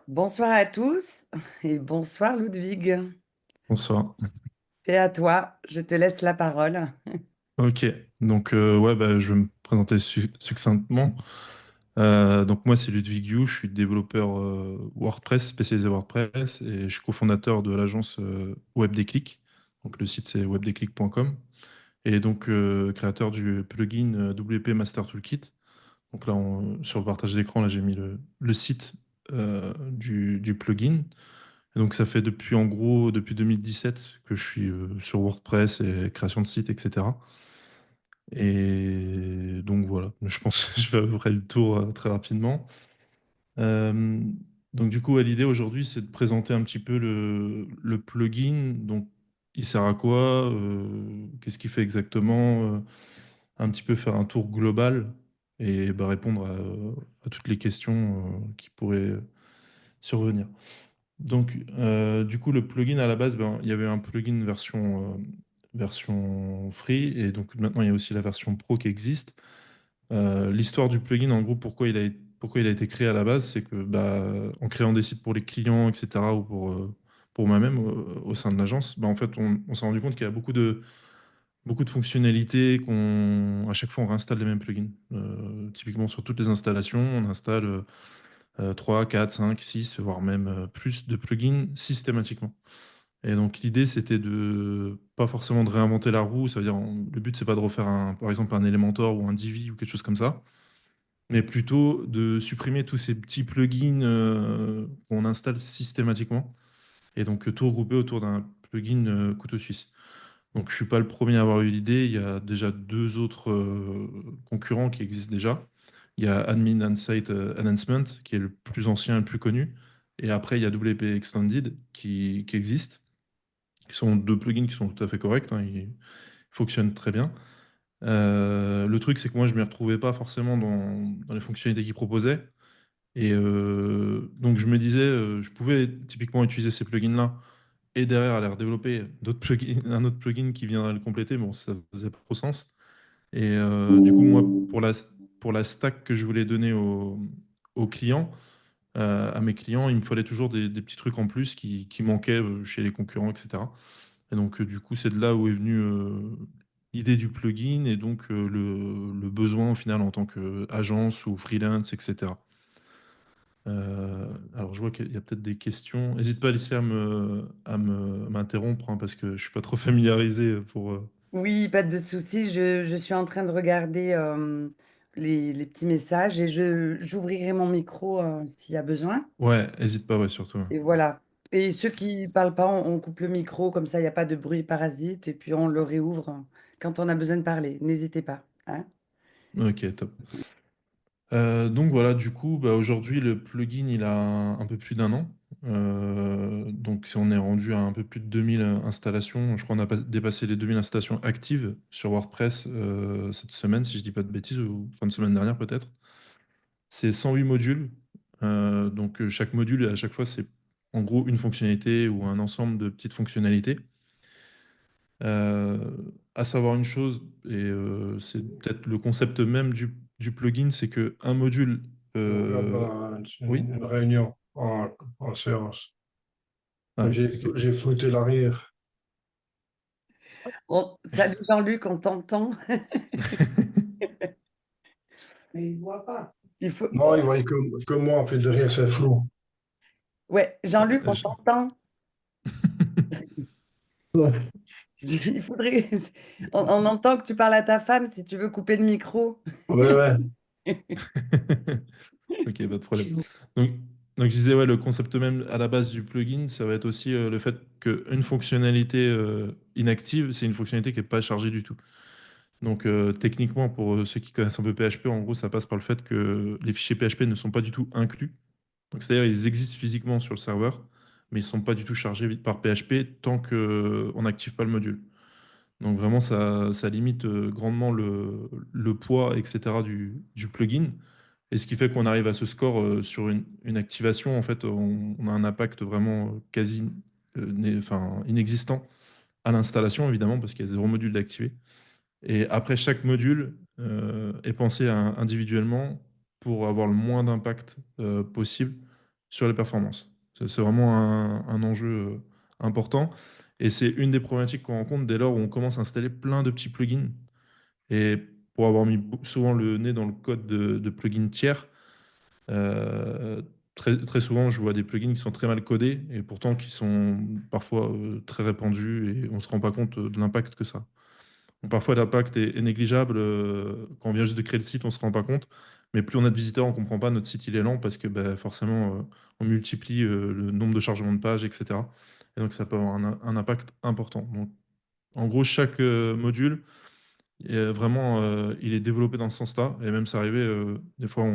Bonsoir à tous et bonsoir Ludwig. Bonsoir. C'est à toi, je te laisse la parole. Ok, donc ouais, bah, je vais me présenter succinctement. Donc moi c'est Ludwig Yu, je suis développeur WordPress, spécialisé WordPress, et je suis cofondateur de l'agence WebDéclic. Donc le site c'est webdéclic.com, et donc créateur du plugin WP Master Toolkit. Donc là sur le partage d'écran, là j'ai mis le site du plugin. Et donc ça fait depuis en gros depuis 2017 que je suis sur WordPress et création de sites, etc. Et donc voilà, je pense que je vais à peu près le tour très rapidement. Euh, donc du coup, ouais, l'idée aujourd'hui, c'est de présenter un petit peu le plugin. Donc il sert à quoi, qu'est-ce qu'il fait exactement, un petit peu faire un tour global et bah, répondre à toutes les questions qui pourraient survenir. Donc, du coup, le plugin à la base, ben, il y avait un plugin version free, et donc maintenant il y a aussi la version pro qui existe. L'histoire du plugin, en gros, pourquoi il a été créé à la base, c'est que bah, en créant des sites pour les clients, etc., ou pour moi-même au sein de l'agence, bah, en fait, on s'est rendu compte qu'il y a beaucoup de fonctionnalités à chaque fois, on réinstalle les mêmes plugins. Typiquement, sur toutes les installations, on installe 3, 4, 5, 6, voire même plus de plugins systématiquement. Et donc l'idée, c'était de pas forcément de réinventer la roue, ça veut dire le but, c'est pas de refaire par exemple un Elementor ou un Divi ou quelque chose comme ça, mais plutôt de supprimer tous ces petits plugins qu'on installe systématiquement, et donc tout regrouper autour d'un plugin couteau suisse. Donc je suis pas le premier à avoir eu l'idée, il y a déjà deux autres concurrents qui existent déjà. Il y a Admin and Site Enhancement, qui est le plus ancien et le plus connu. Et après, il y a WP Extended qui existe, qui sont deux plugins qui sont tout à fait corrects, hein, ils fonctionnent très bien. Le truc, c'est que moi, je ne m'y retrouvais pas forcément dans les fonctionnalités qu'ils proposaient. Et donc, je me disais, je pouvais typiquement utiliser ces plugins-là et derrière aller redévelopper d'autres plugins, un autre plugin qui viendrait le compléter. Bon, ça faisait pas trop sens. Et du coup, moi, pour la stack que je voulais donner aux clients, à mes clients, il me fallait toujours des petits trucs en plus qui manquaient chez les concurrents, etc. Et donc, du coup, c'est de là où est venue l'idée du plugin et donc le besoin au final en tant qu'agence ou freelance, etc. Alors, je vois qu'il y a peut-être des questions. N'hésite pas, Alicia, m'interrompre, hein, parce que je suis pas trop familiarisé pour. Oui, pas de souci, je suis en train de regarder les petits messages et j'ouvrirai mon micro s'il y a besoin. Ouais, n'hésite pas, ouais, surtout. Et voilà. Et ceux qui parlent pas, on coupe le micro, comme ça il n'y a pas de bruit parasite et puis on le réouvre quand on a besoin de parler. N'hésitez pas, hein. Ok, top. Donc voilà, du coup, bah, aujourd'hui, le plugin, il a un peu plus d'un an. Donc si on est rendu à un peu plus de 2000 installations, je crois qu'on a dépassé les 2000 installations actives sur WordPress cette semaine, si je dis pas de bêtises, ou fin de semaine dernière peut-être. C'est 108 modules. Donc chaque module, à chaque fois, c'est en gros une fonctionnalité ou un ensemble de petites fonctionnalités. À savoir une chose, et c'est peut-être le concept même du plugin, c'est que un module, Je regarde euh, oui, une réunion en séance. ah oui, ok. J'ai flouté l'arrière. Salut Jean-Luc, on t'entend. Mais il voit pas. Il faut... Non, il voit que moi, puis derrière, c'est flou. Ouais, Jean-Luc, Euh, on je- t'entend. Ouais, Il faudrait. On entend que tu parles à ta femme si tu veux couper le micro. ouais. Ok, pas de problème. Donc, donc je disais, ouais, le concept même à la base du plugin, ça va être aussi le fait qu'une fonctionnalité inactive, c'est une fonctionnalité qui n'est pas chargée du tout. Donc techniquement, pour ceux qui connaissent un peu PHP, en gros, ça passe par le fait que les fichiers PHP ne sont pas du tout inclus. Donc c'est-à-dire ils existent physiquement sur le serveur, mais ils ne sont pas du tout chargés par PHP tant qu'on n'active pas le module. Donc vraiment, ça limite grandement le poids, etc. du plugin. Et ce qui fait qu'on arrive à ce score sur une activation, en fait, on a un impact vraiment quasi enfin, inexistant à l'installation, évidemment, parce qu'il y a zéro module d'activer. Et après, chaque module est pensé individuellement pour avoir le moins d'impact possible sur les performances. C'est vraiment un enjeu important. Et c'est une des problématiques qu'on rencontre dès lors où on commence à installer plein de petits plugins. Et pour avoir mis souvent le nez dans le code de plugins tiers, euh, très souvent, je vois des plugins qui sont très mal codés et pourtant qui sont parfois très répandus et on ne se rend pas compte de l'impact que ça a. Donc, parfois, l'impact est négligeable. Quand on vient juste de créer le site, on ne se rend pas compte. Mais plus on a de visiteurs, on ne comprend pas. Notre site, il est lent parce que bah, forcément, on multiplie le nombre de chargements de pages, etc. Et donc, ça peut avoir un impact important. Donc, en gros, chaque module, vraiment, il est développé dans ce sens-là. Et même, c'est arrivé, des fois,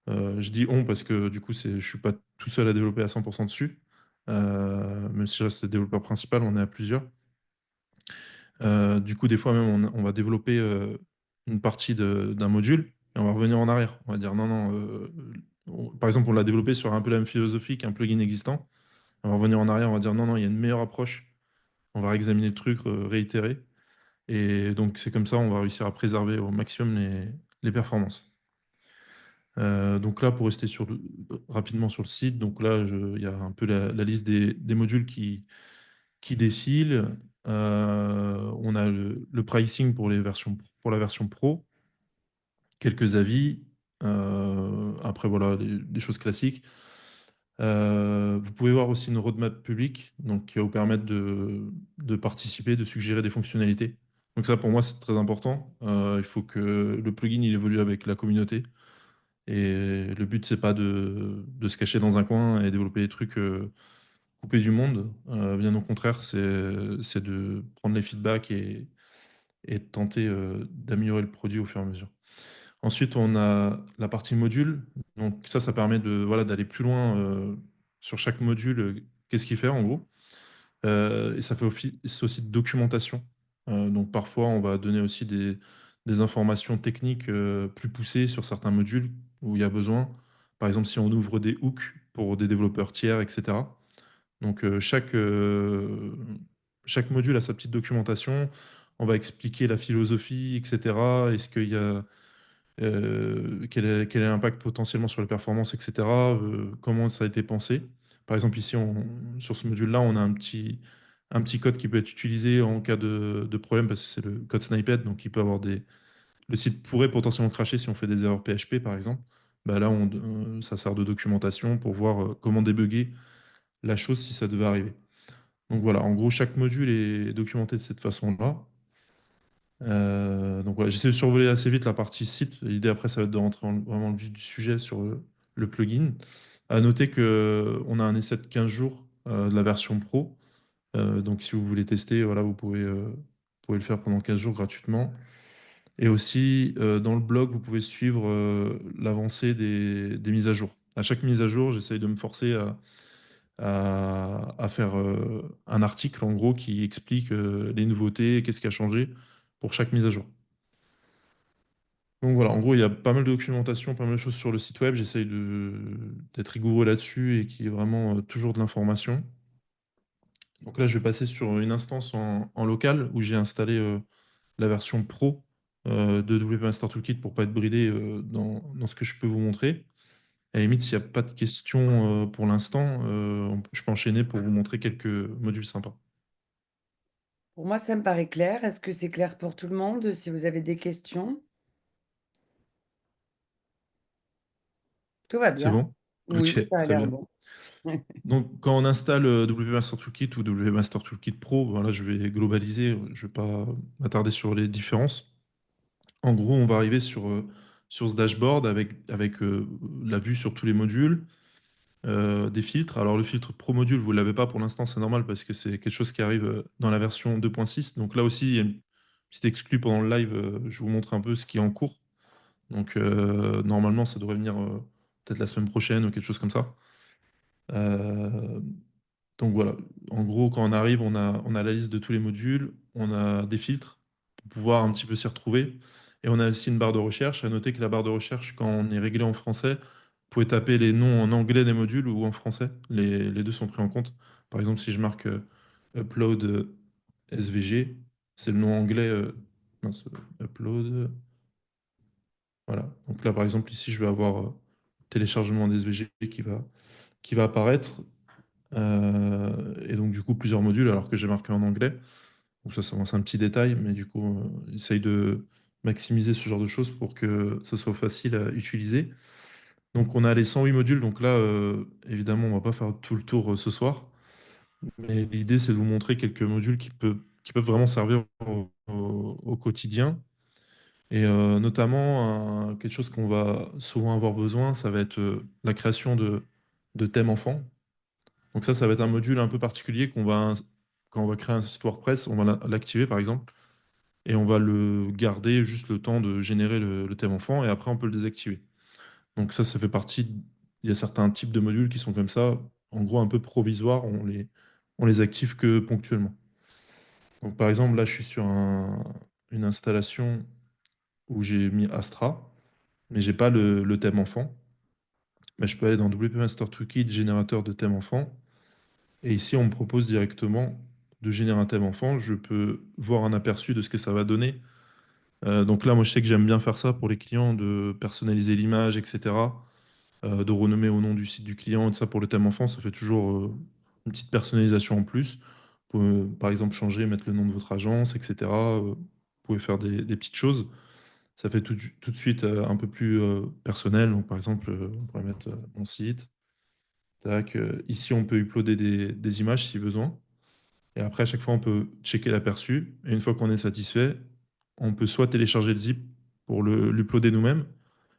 je dis on parce que du coup, je ne suis pas tout seul à développer à 100% dessus. Même si je reste le développeur principal, on est à plusieurs. Du coup, des fois même, on va développer une partie d'un module et on va revenir en arrière. On va dire non, non. Par exemple, on l'a développé sur un peu la même philosophie qu'un plugin existant. On va revenir en arrière, on va dire non, non, il y a une meilleure approche. On va réexaminer le truc, réitérer. Et donc, c'est comme ça, on va réussir à préserver au maximum les performances. Donc là, pour rester rapidement sur le site, donc là, il y a un peu la liste des modules qui défile. On a le pricing pour pour la version pro, quelques avis. Après, voilà, des choses classiques. Vous pouvez voir aussi une roadmap publique donc, qui va vous permettre de participer, de suggérer des fonctionnalités. Donc ça, pour moi, c'est très important. Il faut que le plugin il évolue avec la communauté. Et le but, c'est pas de se cacher dans un coin et développer des trucs coupés du monde. Bien au contraire, c'est de prendre les feedbacks et de tenter d'améliorer le produit au fur et à mesure. Ensuite, on a la partie module. Donc ça permet voilà, d'aller plus loin sur chaque module. Qu'est-ce qu'il fait en gros? Et ça fait office aussi de documentation. Donc parfois, on va donner aussi des informations techniques plus poussées sur certains modules où il y a besoin. Par exemple, si on ouvre des hooks pour des développeurs tiers, etc. Donc chaque module a sa petite documentation. On va expliquer la philosophie, etc. Est-ce qu'il y a quel est l'impact potentiellement sur les performances, etc. Comment ça a été pensé. Par exemple, ici, sur ce module-là, on a un petit code qui peut être utilisé en cas de problème parce que c'est le code snippet, donc il peut avoir le site pourrait potentiellement cracher si on fait des erreurs PHP, par exemple. Bah là, ça sert de documentation pour voir comment débugger la chose si ça devait arriver. Donc voilà, en gros, chaque module est documenté de cette façon-là. Donc voilà, j'essaie de survoler assez vite la partie site. L'idée après, ça va être de rentrer vraiment le vif du sujet sur le plugin. À noter qu'on a un essai de 15 jours de la version pro. Donc si vous voulez tester, voilà, vous pouvez le faire pendant 15 jours gratuitement. Et aussi, dans le blog, vous pouvez suivre l'avancée des mises à jour. À chaque mise à jour, j'essaye de me forcer à faire un article, en gros, qui explique les nouveautés, qu'est-ce qui a changé pour chaque mise à jour. Donc voilà, en gros, il y a pas mal de documentation, pas mal de choses sur le site web. J'essaye d'être rigoureux là-dessus et qu'il y ait vraiment toujours de l'information. Donc là, je vais passer sur une instance en local où j'ai installé la version pro de WP Master Toolkit pour pas être bridé dans ce que je peux vous montrer. À la limite, s'il n'y a pas de questions pour l'instant, je peux enchaîner pour vous montrer quelques modules sympas. Pour moi, ça me paraît clair. Est-ce que c'est clair pour tout le monde? Si vous avez des questions, tout va C'est bien. bon? Oui, Ok, ça a très l'air bien. bon. Donc, quand on installe WP Master Toolkit ou WP Master Toolkit Pro, voilà, je vais globaliser, je vais pas m'attarder sur les différences. En gros, on va arriver sur ce dashboard avec la vue sur tous les modules, des filtres. Alors, le filtre Pro Module, vous ne l'avez pas pour l'instant, c'est normal parce que c'est quelque chose qui arrive dans la version 2.6. Donc là aussi, il y a une petite exclue pendant le live. Je vous montre un peu ce qui est en cours. Donc, normalement, ça devrait venir peut-être la semaine prochaine ou quelque chose comme ça. Euh, donc voilà, en gros, quand on arrive, on a la liste de tous les modules, on a des filtres pour pouvoir un petit peu s'y retrouver. Et on a aussi une barre de recherche. À noter que la barre de recherche, quand on est réglé en français, vous pouvez taper les noms en anglais des modules ou en français. Les deux sont pris en compte. Par exemple, si je marque upload SVG, c'est le nom anglais. Mince, upload. Voilà. Donc là, par exemple, ici, je vais avoir téléchargement des SVG qui va apparaître. Et donc, du coup, plusieurs modules alors que j'ai marqué en anglais. Donc ça, c'est un petit détail, mais du coup, essaye de maximiser ce genre de choses pour que ça soit facile à utiliser. Donc on a les 108 modules, donc là, évidemment, on va pas faire tout le tour ce soir, mais l'idée, c'est de vous montrer quelques modules qui peuvent vraiment servir au quotidien. Et notamment, quelque chose qu'on va souvent avoir besoin, ça va être la création de thèmes enfants. Donc ça va être un module un peu particulier quand on va créer un site WordPress, on va l'activer par exemple, et on va le garder juste le temps de générer le thème enfant, et après on peut le désactiver. Donc ça fait partie, il y a certains types de modules qui sont comme ça, en gros un peu provisoires, on les active que ponctuellement. Donc par exemple là je suis sur une installation où j'ai mis Astra, mais j'ai pas le thème enfant. Mais je peux aller dans WP Master Toolkit, générateur de thème enfant, et ici on me propose directement de générer un thème enfant. Je peux voir un aperçu de ce que ça va donner. Donc là, moi, je sais que j'aime bien faire ça pour les clients, de personnaliser l'image, etc. De renommer au nom du site du client, et ça pour le thème enfant, ça fait toujours une petite personnalisation en plus. Vous pouvez, par exemple, changer, mettre le nom de votre agence, etc. Vous pouvez faire des petites choses. Ça fait tout de suite un peu plus personnel. Donc, par exemple, on pourrait mettre mon site. Tac, ici, on peut uploader des images si besoin. Et après, à chaque fois, on peut checker l'aperçu. Et une fois qu'on est satisfait, on peut soit télécharger le zip pour l'uploader nous-mêmes,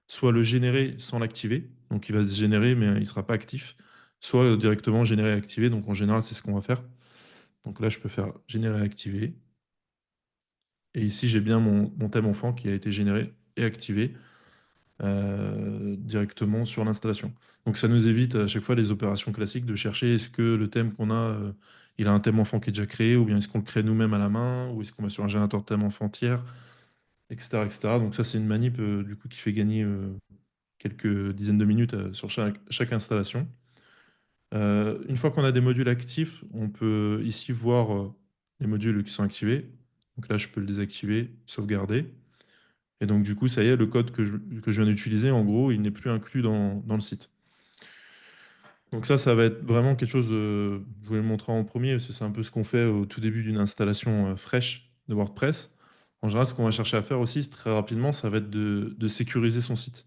soit le générer sans l'activer. Donc, il va se générer, mais il ne sera pas actif. Soit directement générer et activer. Donc, en général, c'est ce qu'on va faire. Donc là, je peux faire générer et activer. Et ici, j'ai bien mon thème enfant qui a été généré et activé directement sur l'installation. Donc ça nous évite à chaque fois les opérations classiques de chercher est-ce que le thème qu'on a, il a un thème enfant qui est déjà créé, ou bien est-ce qu'on le crée nous-mêmes à la main, ou est-ce qu'on va sur un générateur de thème enfant tiers, etc., etc. Donc ça, c'est une manip du coup qui fait gagner quelques dizaines de minutes sur chaque installation. Une fois qu'on a des modules actifs, on peut ici voir les modules qui sont activés. Donc là, je peux le désactiver, sauvegarder. Et donc, du coup, ça y est, le code que je viens d'utiliser, en gros, il n'est plus inclus dans le site. Donc ça va être vraiment quelque chose, je voulais le montrer en premier, parce que c'est un peu ce qu'on fait au tout début d'une installation fraîche de WordPress. En général, ce qu'on va chercher à faire aussi, très rapidement, ça va être de sécuriser son site.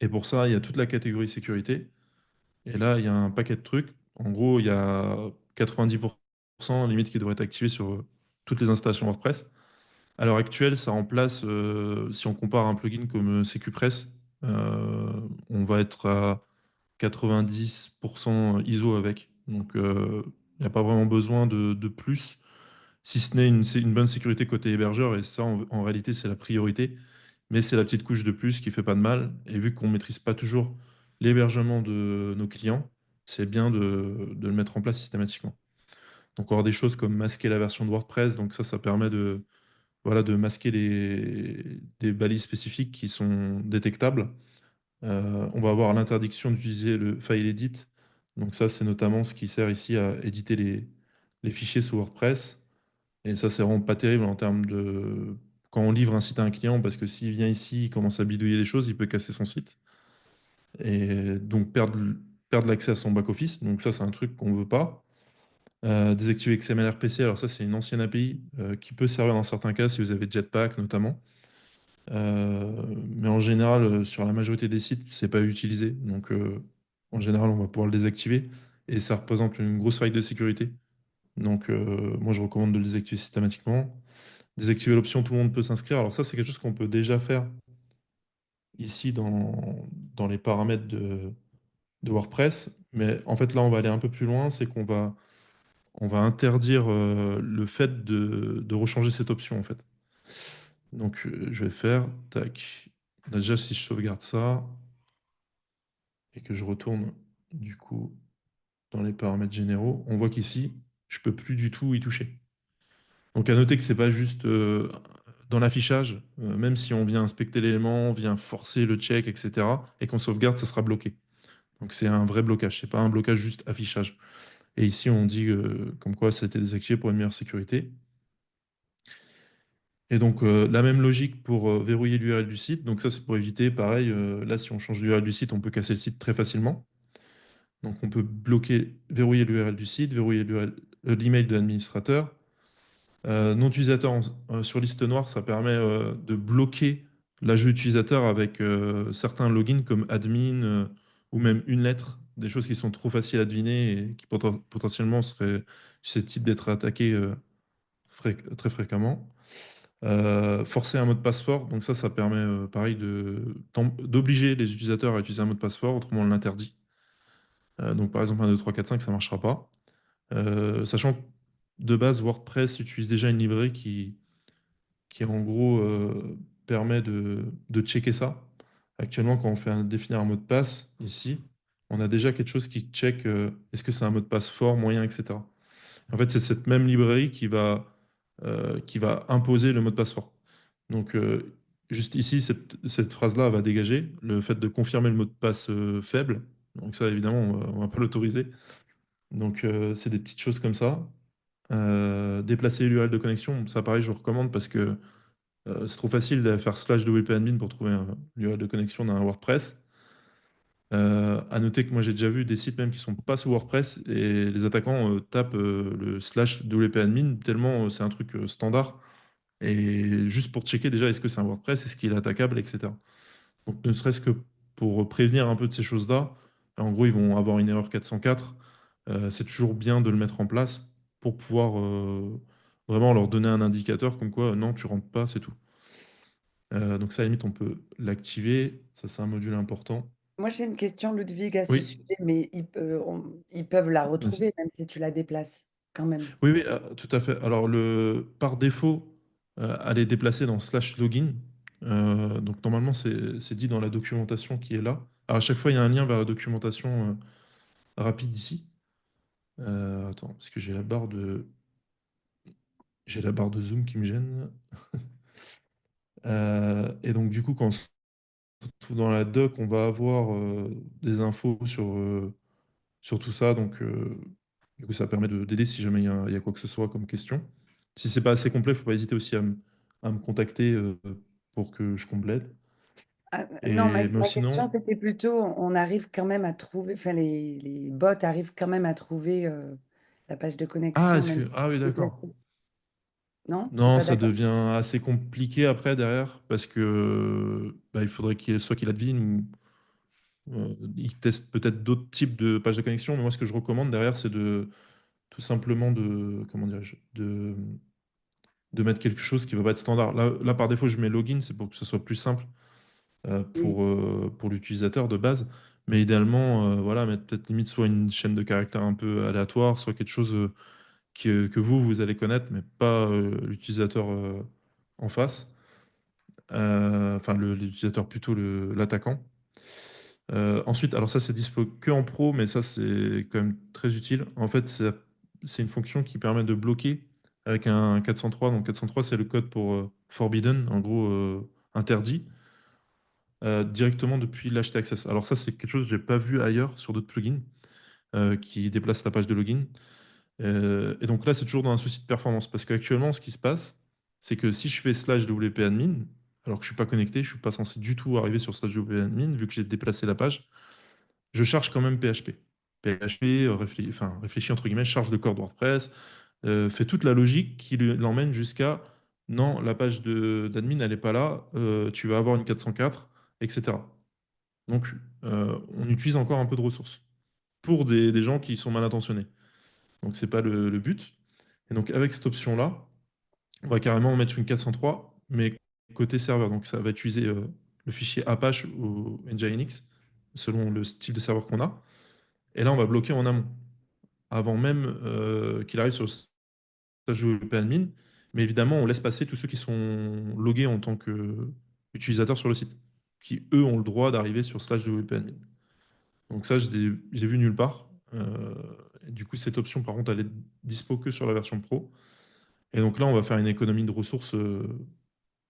Et pour ça, il y a toute la catégorie sécurité. Et là, il y a un paquet de trucs. En gros, il y a 90% limite qui devrait être activé sur toutes les installations WordPress. À l'heure actuelle, ça remplace, si on compare un plugin comme CQPress, on va être à 90% ISO avec. Donc, il n'y a pas vraiment besoin de plus, si ce n'est une bonne sécurité côté hébergeur. Et ça, en réalité, c'est la priorité. Mais c'est la petite couche de plus qui fait pas de mal. Et vu qu'on ne maîtrise pas toujours l'hébergement de nos clients, c'est bien de le mettre en place systématiquement. Donc, avoir des choses comme masquer la version de WordPress. Donc, ça permet voilà, de masquer des balises spécifiques qui sont détectables. On va avoir l'interdiction d'utiliser le file edit. Donc ça, c'est notamment ce qui sert ici à éditer les fichiers sous WordPress. Et ça, c'est vraiment pas terrible en termes de... Quand on livre un site à un client, parce que s'il vient ici, il commence à bidouiller des choses, il peut casser son site. Et donc perdre l'accès à son back-office. Donc ça, c'est un truc qu'on ne veut pas. Désactiver XML-RPC, alors ça, c'est une ancienne API qui peut servir dans certains cas, si vous avez Jetpack notamment. Mais en général, sur la majorité des sites, c'est pas utilisé. Donc, en général, on va pouvoir le désactiver. Et ça représente une grosse faille de sécurité. Donc, moi, je recommande de le désactiver systématiquement. Désactiver l'option tout le monde peut s'inscrire. Alors ça, c'est quelque chose qu'on peut déjà faire ici dans les paramètres de WordPress. Mais en fait, là, on va aller un peu plus loin. C'est on va interdire le fait de rechanger cette option, en fait. Donc, je vais faire, tac. Là, déjà, si je sauvegarde ça et que je retourne, du coup, dans les paramètres généraux, on voit qu'ici, je peux plus du tout y toucher. Donc, à noter que c'est pas juste dans l'affichage, même si on vient inspecter l'élément, on vient forcer le check, etc., et qu'on sauvegarde, ça sera bloqué. Donc, c'est un vrai blocage, c'est pas un blocage juste affichage. Et ici, on dit comme quoi ça a été désactivé pour une meilleure sécurité. Et donc, la même logique pour verrouiller l'URL du site. Donc ça, c'est pour éviter, pareil, là, si on change l'URL du site, on peut casser le site très facilement. Donc, on peut bloquer, verrouiller l'URL du site, verrouiller l'email de l'administrateur. Nom d'utilisateur sur liste noire, ça permet de bloquer l'ajout utilisateur avec certains logins comme admin ou même une lettre, des choses qui sont trop faciles à deviner et qui potentiellement seraient susceptibles d'être attaquées très fréquemment. Forcer un mot de passe fort, donc ça permet pareil d'obliger les utilisateurs à utiliser un mot de passe fort, autrement on l'interdit. Donc par exemple 1, 2, 3, 4, 5, ça ne marchera pas. Sachant que de base, WordPress utilise déjà une librairie qui en gros permet de checker ça. Actuellement, quand on fait définir un mot de passe ici, on a déjà quelque chose qui check est-ce que c'est un mot de passe fort, moyen, etc. En fait, c'est cette même librairie qui va imposer le mot de passe fort. Donc, juste ici, cette phrase-là va dégager le fait de confirmer le mot de passe faible. Donc ça, évidemment, on va pas l'autoriser. Donc, c'est des petites choses comme ça. Déplacer l'URL de connexion, ça pareil, je recommande parce que c'est trop facile de faire /wp-admin pour trouver l'URL de connexion d'un WordPress. À noter que moi j'ai déjà vu des sites même qui sont pas sous WordPress et les attaquants tapent le /wp-admin tellement c'est un truc standard et juste pour checker déjà est-ce que c'est un WordPress, est-ce qu'il est attaquable, etc. Donc ne serait-ce que pour prévenir un peu de ces choses-là, en gros ils vont avoir une erreur 404, c'est toujours bien de le mettre en place pour pouvoir vraiment leur donner un indicateur comme quoi non tu rentres pas, c'est tout. Donc ça, à la limite, on peut l'activer. Ça, c'est un module important. Moi, j'ai une question, Ludwig, à ce Oui, sujet, mais ils peuvent la vas-y. retrouver même si tu la déplaces, quand même. Oui, oui, tout à fait. Alors, par défaut, elle est déplacée dans /login. Donc, normalement, c'est dit dans la documentation qui est là. Alors, à chaque fois, il y a un lien vers la documentation rapide ici. Attends, parce que j'ai la barre de zoom qui me gêne. Et donc, du coup, quand on se retrouve dans la doc, on va avoir des infos sur tout ça. Donc, du coup, ça permet d'aider si jamais il y a quoi que ce soit comme question. Si c'est pas assez complet, il ne faut pas hésiter aussi à me contacter pour que je complète. Ah, non, Et mais ma question, sinon, c'était plutôt, on arrive quand même à trouver, enfin, les bots arrivent quand même à trouver la page de connexion, même si ah oui, c'est d'accord. déplacé. Non? Tu n'es Non, pas ça d'accord? devient assez compliqué après derrière parce que bah, il faudrait soit qu'il advienne ou il teste peut-être d'autres types de pages de connexion. Mais moi, ce que je recommande derrière, c'est de tout simplement comment dirais-je, de mettre quelque chose qui ne va pas être standard. Là, par défaut, je mets login, c'est pour que ce soit plus simple Oui. pour l'utilisateur de base. Mais idéalement, voilà, mettre peut-être limite soit une chaîne de caractères un peu aléatoire, soit quelque chose que vous allez connaître, mais pas l'utilisateur en face. Enfin, l'utilisateur plutôt l'attaquant. Ensuite, alors ça, c'est dispo que en pro, mais ça, c'est quand même très utile. En fait, c'est une fonction qui permet de bloquer avec un 403. Donc 403, c'est le code pour forbidden, en gros interdit, directement depuis l'HT-Access. Alors ça, c'est quelque chose que j'ai pas vu ailleurs sur d'autres plugins qui déplacent la page de login. Et donc là, c'est toujours dans un souci de performance, parce qu'actuellement, ce qui se passe, c'est que si je fais /wp-admin, alors que je suis pas connecté, je suis pas censé du tout arriver sur /wp-admin, vu que j'ai déplacé la page, je charge quand même PHP. PHP enfin, réfléchit entre guillemets, charge le corps de WordPress, fait toute la logique qui l'emmène jusqu'à non, la page d'admin, elle n'est pas là, tu vas avoir une 404, etc. Donc, on utilise encore un peu de ressources pour des gens qui sont mal intentionnés. Donc, c'est pas le but. Et donc, avec cette option-là, on va carrément mettre une 403, mais côté serveur. Donc, ça va utiliser le fichier Apache ou Nginx, selon le style de serveur qu'on a. Et là, on va bloquer en amont, avant même qu'il arrive sur le stage WP admin. Mais évidemment, on laisse passer tous ceux qui sont logués en tant qu'utilisateurs sur le site, qui, eux, ont le droit d'arriver sur /WP admin. Donc ça, je l'ai vu nulle part. Et du coup, cette option, par contre, elle est dispo que sur la version pro. Et donc là, on va faire une économie de ressources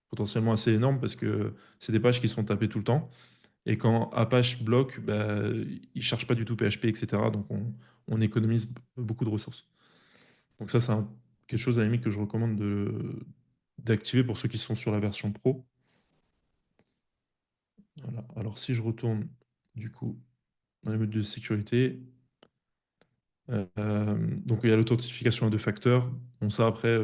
potentiellement assez énorme parce que c'est des pages qui sont tapées tout le temps. Et quand Apache bloque, bah, il ne cherche pas du tout PHP, etc. Donc on économise beaucoup de ressources. Donc ça, c'est quelque chose à la limite que je recommande d'activer pour ceux qui sont sur la version pro. Voilà. Alors si je retourne du coup dans les modes de sécurité, donc il y a l'authentification à deux facteurs. Bon, ça après,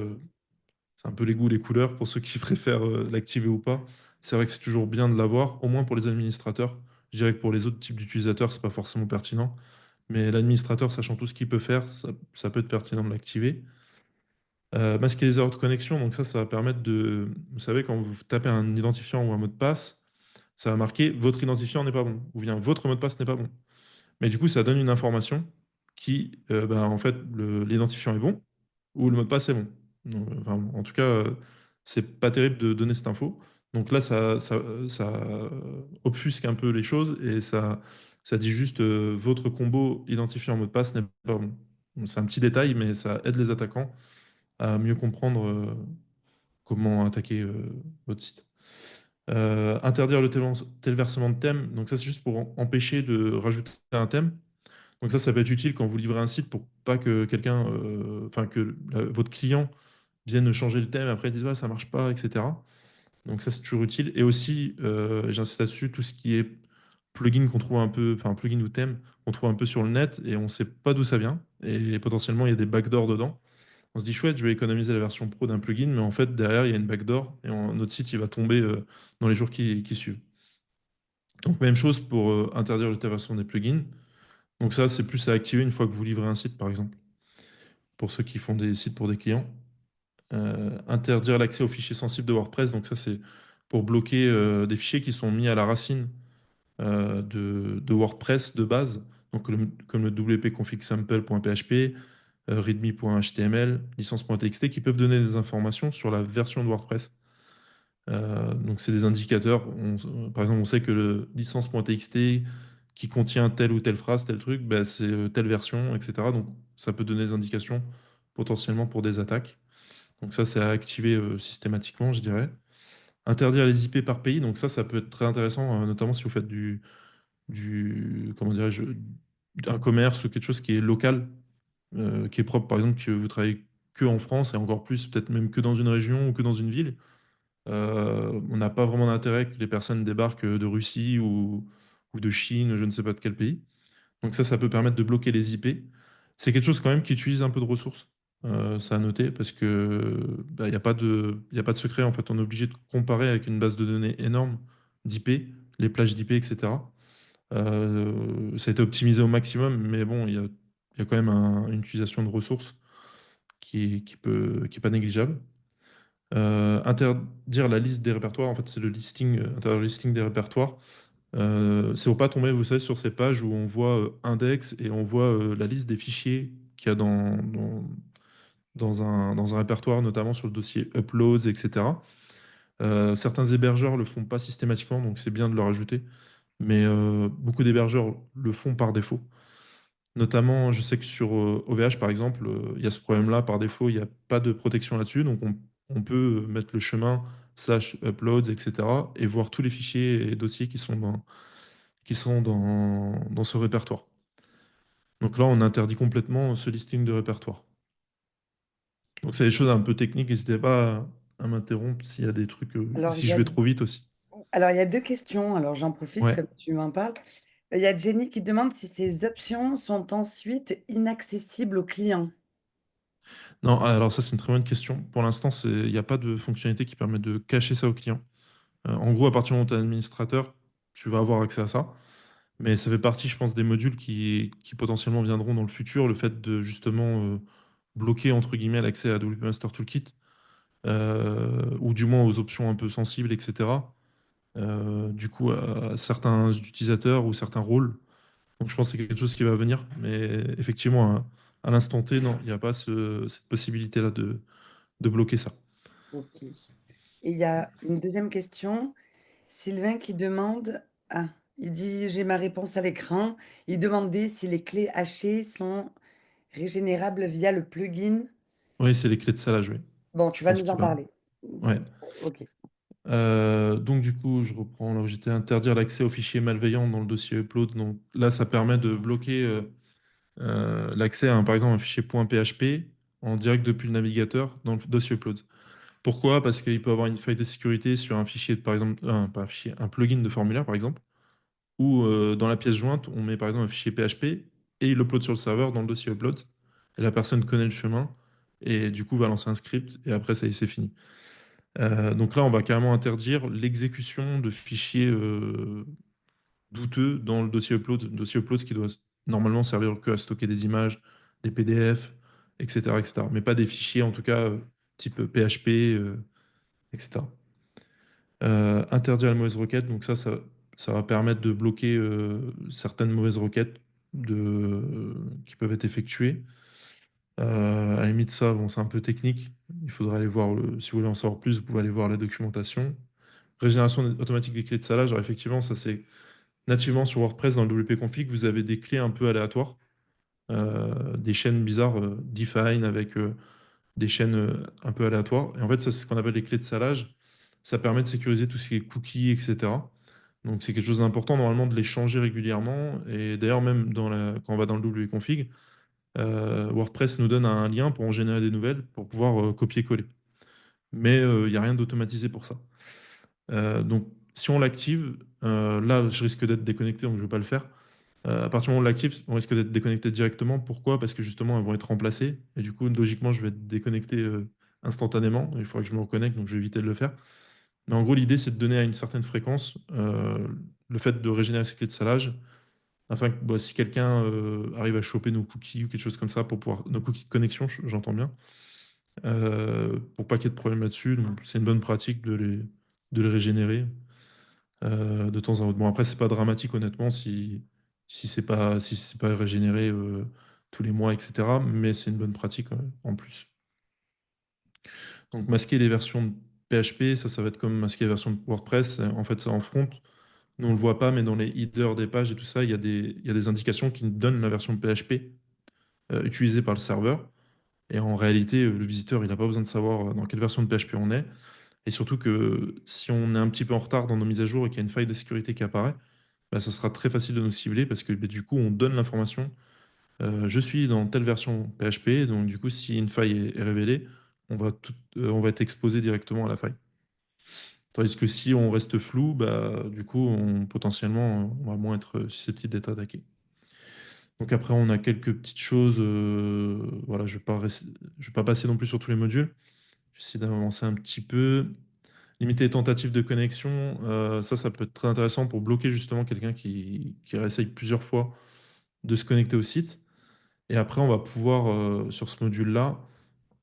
c'est un peu les goûts, les couleurs pour ceux qui préfèrent l'activer ou pas. C'est vrai que c'est toujours bien de l'avoir, au moins pour les administrateurs. Je dirais que pour les autres types d'utilisateurs, c'est pas forcément pertinent. Mais l'administrateur, sachant tout ce qu'il peut faire, ça peut être pertinent de l'activer. Masquer les erreurs de connexion, donc ça va permettre de... Vous savez, quand vous tapez un identifiant ou un mot de passe, ça va marquer votre identifiant n'est pas bon, ou bien votre mot de passe n'est pas bon. Mais du coup, ça donne une information qui, en fait, l'identifiant est bon ou le mot de passe est bon. Donc, enfin, en tout cas, c'est pas terrible de donner cette info. Donc là, ça obfusque un peu les choses et ça dit juste votre combo identifiant mot de passe n'est pas bon. Donc, c'est un petit détail, mais ça aide les attaquants à mieux comprendre comment attaquer votre site. Interdire le tel versement de thème. Donc ça, c'est juste pour empêcher de rajouter un thème. Donc ça peut être utile quand vous livrez un site pour pas que quelqu'un, enfin que votre client vienne changer le thème, après ils disent ouais, ça marche pas, etc. Donc ça c'est toujours utile. Et aussi, j'insiste là-dessus, tout ce qui est plugin qu'on trouve un peu, enfin plugin ou thème qu'on trouve un peu sur le net et on sait pas d'où ça vient. Et potentiellement il y a des backdoors dedans. On se dit chouette, je vais économiser la version pro d'un plugin, mais en fait derrière il y a une backdoor et notre site il va tomber dans les jours qui suivent. Donc même chose pour interdire l'utilisation des plugins. Donc ça, c'est plus à activer une fois que vous livrez un site, par exemple, pour ceux qui font des sites pour des clients. Interdire l'accès aux fichiers sensibles de WordPress. Donc ça, c'est pour bloquer des fichiers qui sont mis à la racine de WordPress de base. Donc comme le wp-config-sample.php, readme.html, licence.txt, qui peuvent donner des informations sur la version de WordPress. Donc c'est des indicateurs. Par exemple, on sait que le licence.txt qui contient telle ou telle phrase, tel truc, bah, c'est telle version, etc. Donc ça peut donner des indications potentiellement pour des attaques. Donc ça, c'est à activer systématiquement, je dirais. Interdire les IP par pays. Donc ça peut être très intéressant, notamment si vous faites comment dirais-je, un commerce ou quelque chose qui est local, qui est propre, par exemple, que vous travaillez que en France et encore plus, peut-être même que dans une région ou que dans une ville. On n'a pas vraiment d'intérêt que les personnes débarquent de Russie ou de Chine, je ne sais pas de quel pays. Donc ça peut permettre de bloquer les IP. C'est quelque chose quand même qui utilise un peu de ressources. Ça à noter parce que il n'y a pas y a pas de secret. En fait, on est obligé de comparer avec une base de données énorme d'IP, les plages d'IP, etc. Ça a été optimisé au maximum, mais bon, il y a quand même une utilisation de ressources qui est pas négligeable. Interdire la liste des répertoires, en fait, c'est le listing, interdire le listing des répertoires. C'est pour pas tomber, vous savez, sur ces pages où on voit index et on voit la liste des fichiers qu'il y a dans un répertoire, notamment sur le dossier uploads, etc. Certains hébergeurs le font pas systématiquement, donc c'est bien de le rajouter. Mais beaucoup d'hébergeurs le font par défaut. Notamment, je sais que sur OVH, par exemple, il y a ce problème-là. Par défaut, il n'y a pas de protection là-dessus. Donc, on peut mettre le chemin /uploads, etc. et voir tous les fichiers et dossiers qui sont dans ce répertoire. Donc là, on interdit complètement ce listing de répertoire. Donc, c'est des choses un peu techniques. N'hésitez pas à m'interrompre s'il y a des trucs, Alors, si je vais trop vite aussi. il y a deux questions. Alors, j'en profite Ouais. comme tu m'en parles. Il y a Jenny qui demande si ces options sont ensuite inaccessibles aux clients. Non, alors ça, c'est une très bonne question. Pour l'instant, il n'y a pas de fonctionnalité qui permet de cacher ça aux clients. En gros, à partir du moment où tu es administrateur, tu vas avoir accès à ça. Mais ça fait partie, je pense, des modules qui potentiellement viendront dans le futur. Le fait de justement bloquer, entre guillemets, l'accès à WP Master Toolkit, ou du moins aux options un peu sensibles, etc. Du coup, à certains utilisateurs ou certains rôles. Donc je pense que c'est quelque chose qui va venir. Mais effectivement, à l'instant T, non, il n'y a pas cette possibilité-là de bloquer ça. Ok. Et il y a une deuxième question. Sylvain qui demande, ah, il dit, j'ai ma réponse à l'écran. Il demandait si les clés hachées sont régénérables via le plugin. Oui, c'est les clés de salage, oui. Bon, Je tu vas pense nous en qu'il va. parler. Ouais. Ok. Donc du coup, je reprends là où j'étais, interdire l'accès aux fichiers malveillants dans le dossier upload. Donc là, ça permet de bloquer l'accès à, par exemple, un fichier .php en direct depuis le navigateur dans le dossier upload. Pourquoi? Parce qu'il peut avoir une faille de sécurité sur un fichier, par exemple, pas un fichier, un plugin de formulaire, par exemple, où dans la pièce jointe, on met par exemple un fichier PHP et il upload sur le serveur dans le dossier upload. Et la personne connaît le chemin et du coup va lancer un script et après ça y est, c'est fini. Donc là, on va carrément interdire l'exécution de fichiers douteux dans le dossier upload. Le dossier upload, ce qui doit normalement servir que à stocker des images, des PDF, etc., etc. Mais pas des fichiers, en tout cas, type PHP, etc. Interdire les mauvaises requêtes, donc ça va permettre de bloquer certaines mauvaises requêtes qui peuvent être effectuées. À la limite, ça, bon, c'est un peu technique. Il faudra aller voir, si vous voulez en savoir plus, vous pouvez aller voir la documentation. Régénération automatique des clés de salage, alors effectivement, ça c'est nativement sur WordPress dans le wp-config, vous avez des clés un peu aléatoires, des chaînes bizarres, define avec des chaînes un peu aléatoires. Et en fait, ça, c'est ce qu'on appelle les clés de salage. Ça permet de sécuriser tout ce qui est cookies, etc. Donc, c'est quelque chose d'important, normalement, de les changer régulièrement. Et d'ailleurs, même quand on va dans le wp-config, WordPress nous donne un lien pour en générer des nouvelles, pour pouvoir copier-coller. Mais il n'y a rien d'automatisé pour ça. Donc, si on l'active, là, je risque d'être déconnecté, donc je ne vais pas le faire. À partir du moment où on l'active, on risque d'être déconnecté directement. Pourquoi? Parce que justement, elles vont être remplacées. Et du coup, logiquement, je vais être déconnecté instantanément. Il faudra que je me reconnecte, donc je vais éviter de le faire. Mais en gros, l'idée, c'est de donner à une certaine fréquence le fait de régénérer ces clés de salage, afin que bah, si quelqu'un arrive à choper nos cookies ou quelque chose comme ça, pour pouvoir nos cookies de connexion, j'entends bien, pour pas qu'il y ait de problème là-dessus. Donc, c'est une bonne pratique de les régénérer de temps en temps. Bon, après, c'est pas dramatique, honnêtement, si c'est pas régénéré tous les mois, etc. Mais c'est une bonne pratique en plus. Donc, masquer les versions de PHP, ça va être comme masquer les versions de WordPress. En fait, c'est en front. Nous, on le voit pas, mais dans les headers des pages et tout ça, il y a des indications qui nous donnent la version PHP utilisée par le serveur. Et en réalité, le visiteur, il n'a pas besoin de savoir dans quelle version de PHP on est. Et surtout que si on est un petit peu en retard dans nos mises à jour et qu'il y a une faille de sécurité qui apparaît, bah, ça sera très facile de nous cibler parce que bah, du coup, on donne l'information. Je suis dans telle version PHP, donc du coup, si une faille est révélée, on va être exposé directement à la faille. Tandis que si on reste flou, bah, du coup, potentiellement, on va moins être susceptible d'être attaqué. Donc après, on a quelques petites choses. Voilà, je vais pas passer non plus sur tous les modules. J'essaie d'avancer un petit peu. Limiter les tentatives de connexion, ça peut être très intéressant pour bloquer justement quelqu'un qui réessaye plusieurs fois de se connecter au site. Et après, on va pouvoir, sur ce module-là,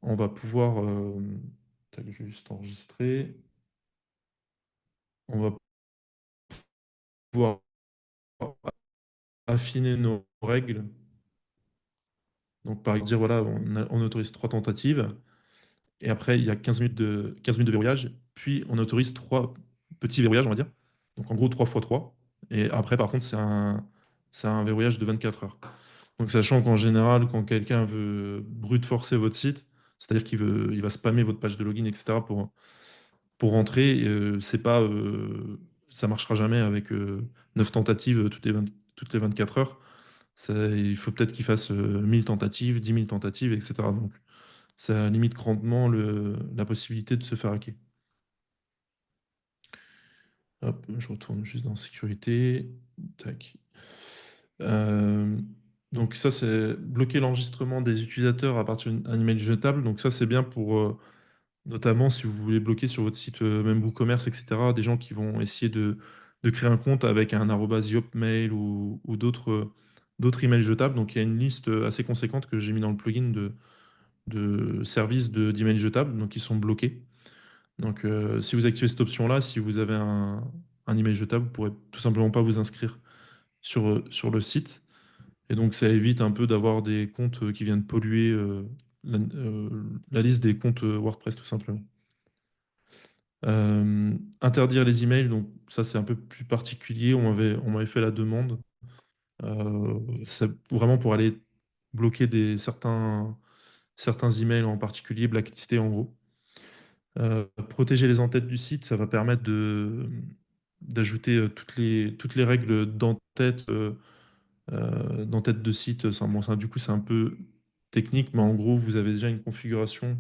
on va pouvoir, tac, je vais juste enregistrer, on va pouvoir affiner nos règles. Donc, par exemple, dire, voilà, on autorise 3 tentatives, et après, il y a 15 minutes de verrouillage, puis on autorise 3 petits verrouillages, on va dire. Donc, en gros, 3 fois 3. Et après, par contre, c'est un verrouillage de 24 heures. Donc, sachant qu'en général, quand quelqu'un veut brute forcer votre site, c'est-à-dire il va spammer votre page de login, etc., pour rentrer, ça marchera jamais avec 9 tentatives toutes les 24 heures. Il faut peut-être qu'il fasse 1000 tentatives, 10 000 tentatives, etc. Donc, ça limite grandement la possibilité de se faire hacker. Hop, je retourne juste dans sécurité. Tac. Euh, donc ça, c'est bloquer l'enregistrement des utilisateurs à partir d'un email jetable. Donc ça, c'est bien pour, notamment si vous voulez bloquer sur votre site, même WooCommerce, etc., des gens qui vont essayer de créer un compte avec un arobase Yopmail ou d'autres emails jetables. Donc il y a une liste assez conséquente que j'ai mis dans le plugin de services d'emails jetables, donc ils sont bloqués. Donc si vous activez cette option-là, si vous avez un email jetable, vous pourrez tout simplement pas vous inscrire sur le site. Et donc, ça évite un peu d'avoir des comptes qui viennent polluer la liste des comptes WordPress, tout simplement. Interdire les emails, donc ça, c'est un peu plus particulier. On m'avait fait la demande. C'est vraiment pour aller bloquer certains emails en particulier, blacklister en gros. Protéger les entêtes du site, ça va permettre d'ajouter toutes les règles d'entête de site. Du coup, c'est un peu technique, mais en gros, vous avez déjà une configuration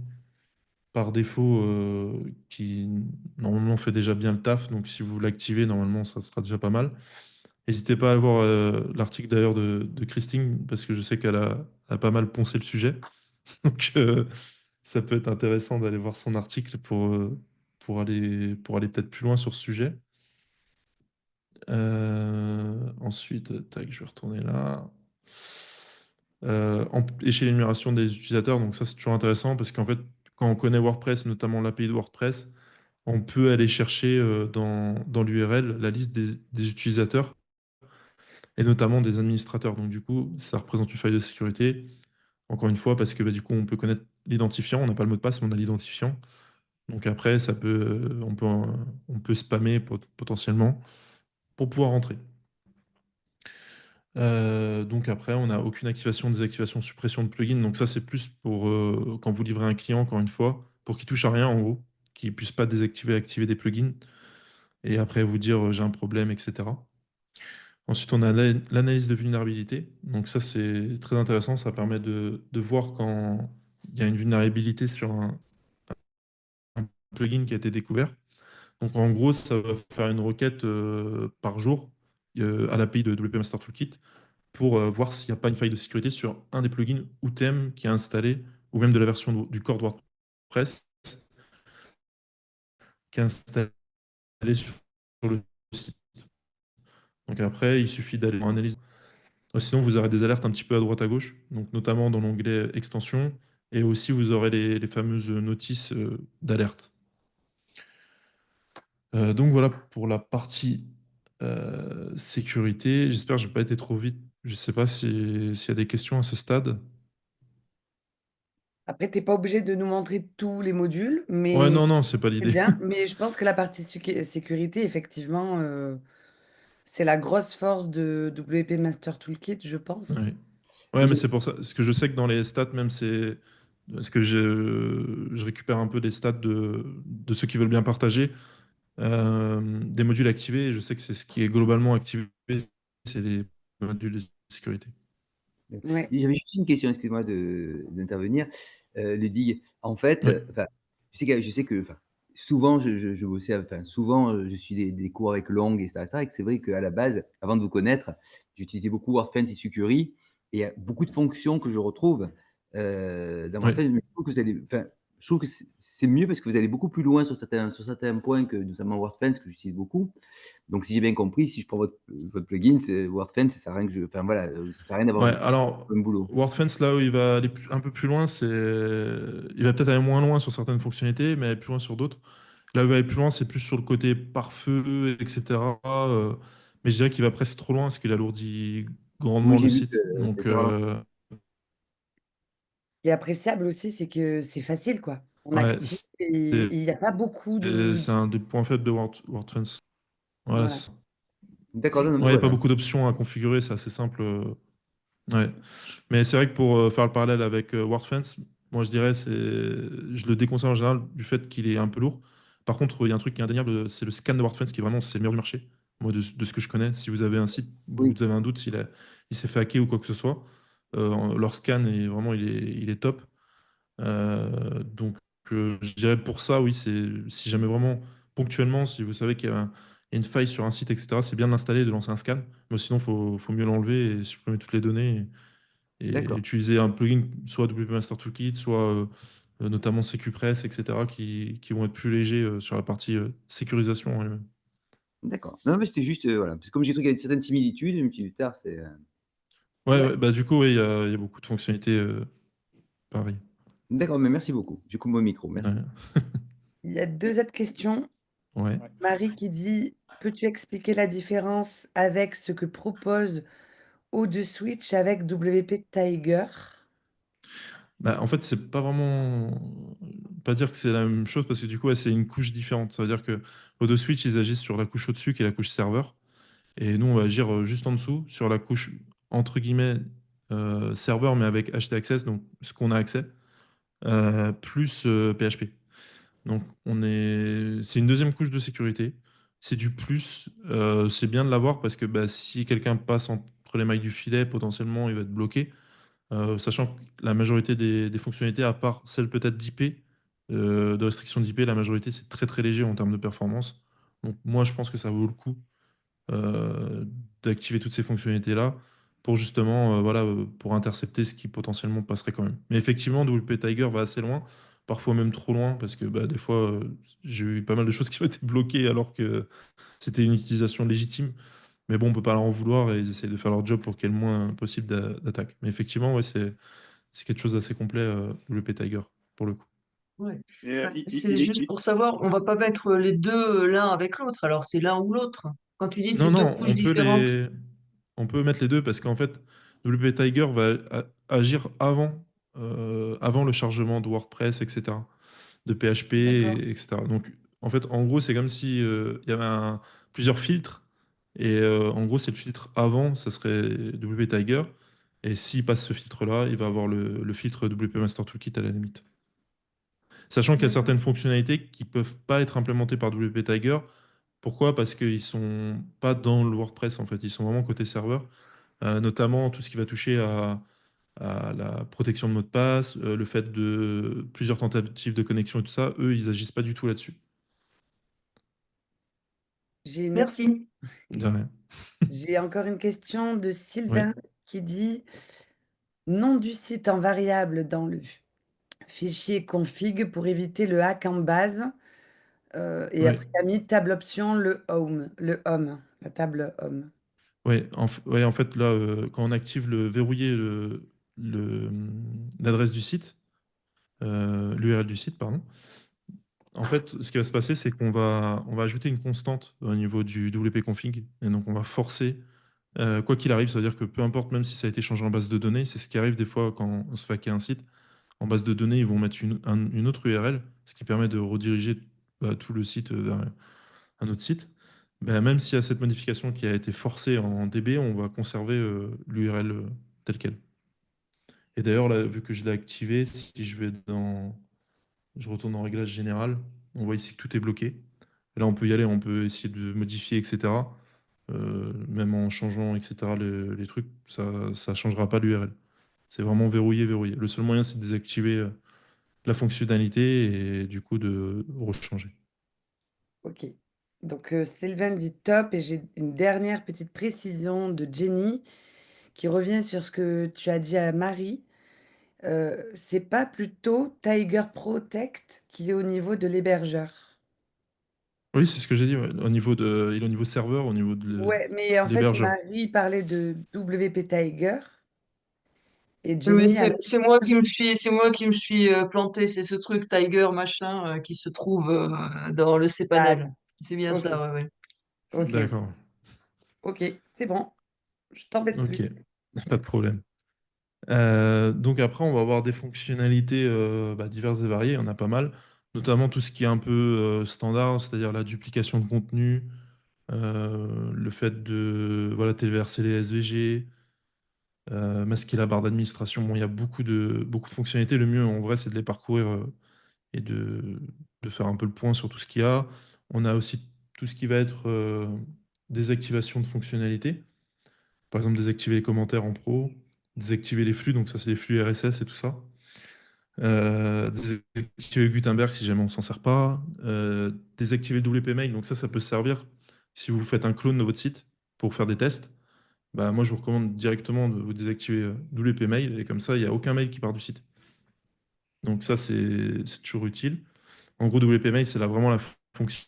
par défaut qui normalement fait déjà bien le taf. Donc si vous l'activez, normalement, ça sera déjà pas mal. N'hésitez pas à voir l'article d'ailleurs de Christine, parce que je sais qu'elle a pas mal poncé le sujet. Donc ça peut être intéressant d'aller voir son article pour aller peut-être plus loin sur ce sujet. Ensuite, tac, je vais retourner là. Empêcher l'énumération des utilisateurs, donc ça c'est toujours intéressant parce qu'en fait, quand on connaît WordPress, notamment l'API de WordPress, on peut aller chercher dans l'URL la liste des utilisateurs et notamment des administrateurs. Donc du coup, ça représente une faille de sécurité. Encore une fois, parce que bah, du coup, on peut connaître l'identifiant, on n'a pas le mot de passe, mais on a l'identifiant. Donc après, on peut spammer potentiellement pour pouvoir rentrer. Donc après, on n'a aucune activation, désactivation, suppression de plugin. Donc ça, c'est plus pour quand vous livrez un client, encore une fois, pour qu'il touche à rien, en gros, qu'il puisse pas désactiver, activer des plugins, et après vous dire j'ai un problème, etc. Ensuite, on a l'analyse de vulnérabilité. Donc ça, c'est très intéressant. Ça permet de voir quand il y a une vulnérabilité sur un plugin qui a été découvert. Donc en gros, ça va faire une requête par jour à l'API de WP Master Toolkit pour voir s'il n'y a pas une faille de sécurité sur un des plugins ou thèmes qui est installé, ou même de la version du core de WordPress qui est installé sur le site. Donc après, il suffit d'aller en analyse. Sinon, vous aurez des alertes un petit peu à droite à gauche, donc notamment dans l'onglet extension, et aussi vous aurez les fameuses notices d'alerte. Donc voilà pour la partie sécurité. J'espère que je n'ai pas été trop vite. Je ne sais pas s'il y a des questions à ce stade. Après, tu es pas obligé de nous montrer tous les modules, Ouais, mais non, c'est pas c'est l'idée. bien. Mais je pense que la partie sécurité, effectivement, c'est la grosse force de WP Master Toolkit, je pense. Ouais. Ouais, mais c'est pour ça. Parce que je sais que dans les stats, même, c'est. Parce que je récupère un peu des stats de ceux qui veulent bien partager. Des modules activés, et je sais que c'est ce qui est globalement activé, c'est les modules de sécurité. Ouais. J'avais juste une question, excuse-moi d'intervenir. Ludwig, en fait, Oui. je sais que souvent, je bossais, souvent, je suis des cours avec Long, etc. Et que c'est vrai qu'à la base, avant de vous connaître, j'utilisais beaucoup WordFence et Sucuri. Et il y a beaucoup de fonctions que je retrouve dans Oui. WordFence. Mais je trouve que c'est mieux parce que vous allez beaucoup plus loin sur certains points que notamment WordFence, que j'utilise beaucoup. Donc, si j'ai bien compris, si je prends votre plugin, c'est WordFence, ça sert à rien que je. Enfin, voilà, ça sert à rien d'avoir Ouais, alors, un boulot. WordFence, là où il va aller un peu plus loin, c'est. Il va peut-être aller moins loin sur certaines fonctionnalités, mais aller plus loin sur d'autres. Là où il va aller plus loin, c'est plus sur le côté pare-feu, etc. Mais je dirais qu'il va presque trop loin parce qu'il alourdit grandement Oui, le j'ai vu site. que Donc, ça ralentit. Ce qui est appréciable aussi, c'est que c'est facile, quoi. On ouais, active et il n'y a pas beaucoup de... c'est un des points faibles de WordFence. Voilà, Voilà. c'est ça. D'accord, non, mais Ouais, il n'y a pas voilà. beaucoup d'options à configurer, c'est assez simple. Ouais. Mais c'est vrai que pour faire le parallèle avec WordFence, moi je dirais, je le déconseille en général du fait qu'il est un peu lourd. Par contre, il y a un truc qui est indéniable, c'est le scan de WordFence qui est vraiment c'est le meilleur du marché. Moi, de ce que je connais, si vous avez un site, Oui, vous avez un doute il s'est fait hacker ou quoi que ce soit, leur scan est vraiment il est top. Donc, je dirais pour ça, oui, c'est si jamais vraiment ponctuellement, si vous savez qu'il y a une faille sur un site, etc., c'est bien de l'installer et de lancer un scan. Mais sinon, faut mieux l'enlever et supprimer toutes les données et d'accord, utiliser un plugin, soit WP Master Toolkit, soit notamment CQPress, etc., qui vont être plus légers sur la partie sécurisation en elle-même. d'accord. Non, mais c'était juste, voilà. Parce que comme j'ai trouvé qu'il y avait certaines similitudes, je me suis dit, tard, c'est. Ouais, Ouais. ouais, bah, du coup, ouais, il y a beaucoup de fonctionnalités pareilles. D'accord, mais merci beaucoup. J'ai coupé mon micro, merci. Ouais. Il y a deux autres questions. Ouais. Marie qui dit, peux-tu expliquer la différence avec ce que propose O2 Switch avec WP Tiger? Bah, en fait, c'est pas vraiment. Pas dire que c'est la même chose parce que du coup, ouais, c'est une couche différente. Ça veut dire que Odo Switch, ils agissent sur la couche au-dessus qui est la couche serveur. Et nous, on va agir juste en dessous sur la couche entre guillemets serveur, mais avec HT Access, donc ce qu'on a accès, plus PHP. Donc, c'est une deuxième couche de sécurité. C'est du plus. C'est bien de l'avoir parce que bah, si quelqu'un passe entre les mailles du filet, potentiellement, il va être bloqué. Sachant que la majorité des fonctionnalités, à part celles peut-être d'IP, de restriction d'IP, la majorité, c'est très très léger en termes de performance. Donc moi, je pense que ça vaut le coup d'activer toutes ces fonctionnalités-là pour justement, voilà, pour intercepter ce qui potentiellement passerait quand même. Mais effectivement, WP Tiger va assez loin, parfois même trop loin, parce que bah, des fois, j'ai eu pas mal de choses qui ont été bloquées alors que c'était une utilisation légitime. Mais bon, on peut pas leur en vouloir et ils essayent de faire leur job pour qu'il y ait le moins possible d'attaques. Mais effectivement, ouais, c'est quelque chose d'assez complet, WP Tiger, pour le coup. Ouais. Et, C'est juste pour savoir, on va pas mettre les deux l'un avec l'autre, alors c'est l'un ou l'autre. Quand tu dis Non, c'est deux non, couches différentes. on peut mettre les deux parce qu'en fait, WP Tiger va agir avant le chargement de WordPress, etc., de PHP, D'accord. etc. Donc, en fait, en gros, c'est comme si il y avait plusieurs filtres et en gros, c'est le filtre avant, ça serait WP Tiger. Et s'il passe ce filtre-là, il va avoir le filtre WP Master Toolkit à la limite. Sachant qu'il y a D'accord. certaines fonctionnalités qui peuvent pas être implémentées par WP Tiger. Pourquoi? Parce qu'ils sont pas dans le WordPress en fait, ils sont vraiment côté serveur, notamment tout ce qui va toucher à la protection de mot de passe, le fait de plusieurs tentatives de connexion et tout ça, eux, ils agissent pas du tout là-dessus. J'ai une autre- Merci. De rien. J'ai encore une question de Oui, Sylvain qui dit nom du site en variable dans le fichier config pour éviter le hack en base. Et oui, après, il a mis table option, le home, la table home. oui. Ouais, en fait, là, quand on active verrouiller l'adresse du site, l'URL du site, pardon. En fait, ce qui va se passer, c'est on va ajouter une constante au niveau du WP config. Et donc, on va forcer, quoi qu'il arrive, ça veut dire que peu importe, même si ça a été changé en base de données, c'est ce qui arrive des fois quand on se fait hacker un site. En base de données, ils vont mettre une autre URL, ce qui permet de rediriger tout le site vers un autre site. Ben, même s'il y a cette modification qui a été forcée en DB, on va conserver l'URL telle quelle. Et d'ailleurs, là, vu que je l'ai activé, si je vais je retourne en réglage général, on voit ici que tout est bloqué. Là, on peut y aller, on peut essayer de modifier, etc. Même en changeant, etc., les trucs, ça ne changera pas l'URL. C'est vraiment verrouillé, verrouillé. Le seul moyen, c'est de désactiver la fonctionnalité et du coup de rechanger. Ok. Donc, Sylvain dit top. Et j'ai une dernière petite précision de Jenny qui revient sur ce que tu as dit à Marie. C'est pas plutôt Tiger Protect qui est au niveau de l'hébergeur. Oui, c'est ce que j'ai dit. Ouais. Il est au niveau serveur, au niveau de Ouais, mais en fait, l'hébergeur. Marie parlait de WP Tiger et Oui, Jenny a... c'est moi qui me suis planté. C'est ce truc Tiger machin qui se trouve dans le Ah, cPanel. C'est bien ok, ça, ouais, ouais. ok, D'accord. ok, c'est bon. Je t'embête Ok. plus. Pas de problème. Donc après, on va avoir des fonctionnalités diverses et variées. Il y en a pas mal. Notamment tout ce qui est un peu standard, c'est-à-dire la duplication de contenu, le fait de voilà, téléverser les SVG, masquer la barre d'administration. Bon, il y a beaucoup de fonctionnalités. Le mieux, en vrai, c'est de les parcourir et de faire un peu le point sur tout ce qu'il y a. On a aussi tout ce qui va être désactivation de fonctionnalités. Par exemple, désactiver les commentaires en pro, désactiver les flux, donc ça, c'est les flux RSS et tout ça. Désactiver Gutenberg si jamais on s'en sert pas. Désactiver WP Mail, donc ça peut servir si vous faites un clone de votre site pour faire des tests. Bah, moi, je vous recommande directement de vous désactiver WP Mail et comme ça, il n'y a aucun mail qui part du site. Donc ça, c'est toujours utile. En gros, WP Mail, c'est là vraiment la fonction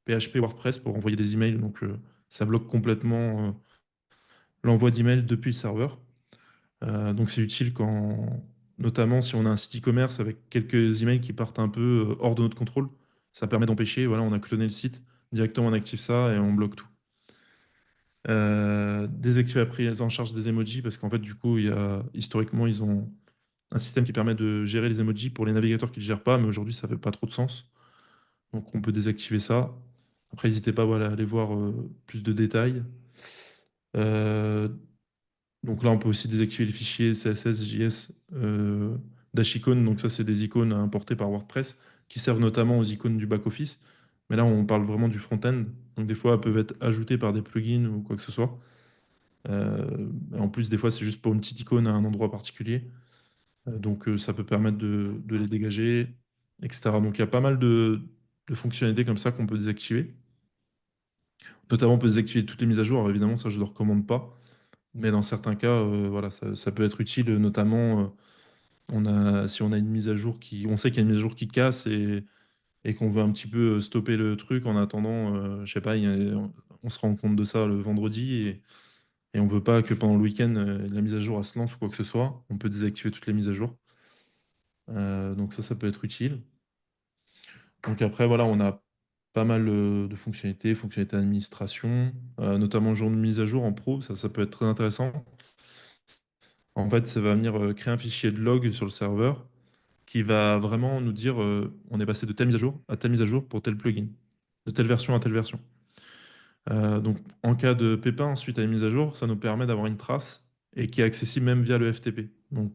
PHP WordPress pour envoyer des emails. Donc ça bloque complètement l'envoi d'emails depuis le serveur. Donc c'est utile notamment si on a un site e-commerce avec quelques emails qui partent un peu hors de notre contrôle. Ça permet d'empêcher, voilà, on a cloné le site, directement on active ça et on bloque tout. Désactiver la prise en charge des emojis parce qu'en fait, du coup, historiquement, ils ont un système qui permet de gérer les emojis pour les navigateurs qui ne le gèrent pas, mais aujourd'hui, ça fait pas trop de sens. Donc, on peut désactiver ça. Après, n'hésitez pas voilà, à aller voir plus de détails. Euh, donc là, on peut aussi désactiver les fichiers CSS, JS, d'Ashicon. Donc ça, c'est des icônes importées par WordPress qui servent notamment aux icônes du back-office. Mais là, on parle vraiment du front-end. Donc des fois, elles peuvent être ajoutées par des plugins ou quoi que ce soit. En plus, des fois, c'est juste pour une petite icône à un endroit particulier. Donc, ça peut permettre de les dégager, etc. Donc, il y a pas mal de fonctionnalités comme ça qu'on peut désactiver. Notamment, on peut désactiver toutes les mises à jour. Alors, évidemment, ça, je ne le recommande pas. Mais dans certains cas, voilà, ça peut être utile. Notamment, si on a une mise à jour on sait qu'il y a une mise à jour qui casse et qu'on veut un petit peu stopper le truc en attendant, je sais pas, on se rend compte de ça le vendredi et on veut pas que pendant le week-end, la mise à jour elle se lance ou quoi que ce soit. On peut désactiver toutes les mises à jour. Donc ça peut être utile. Donc après, voilà, on a pas mal de fonctionnalités d'administration, notamment le jour de mise à jour en pro, ça peut être très intéressant. En fait, ça va venir créer un fichier de log sur le serveur qui va vraiment nous dire on est passé de telle mise à jour à telle mise à jour pour tel plugin, de telle version à telle version. Donc, en cas de pépin suite à une mise à jour, ça nous permet d'avoir une trace et qui est accessible même via le FTP. Donc,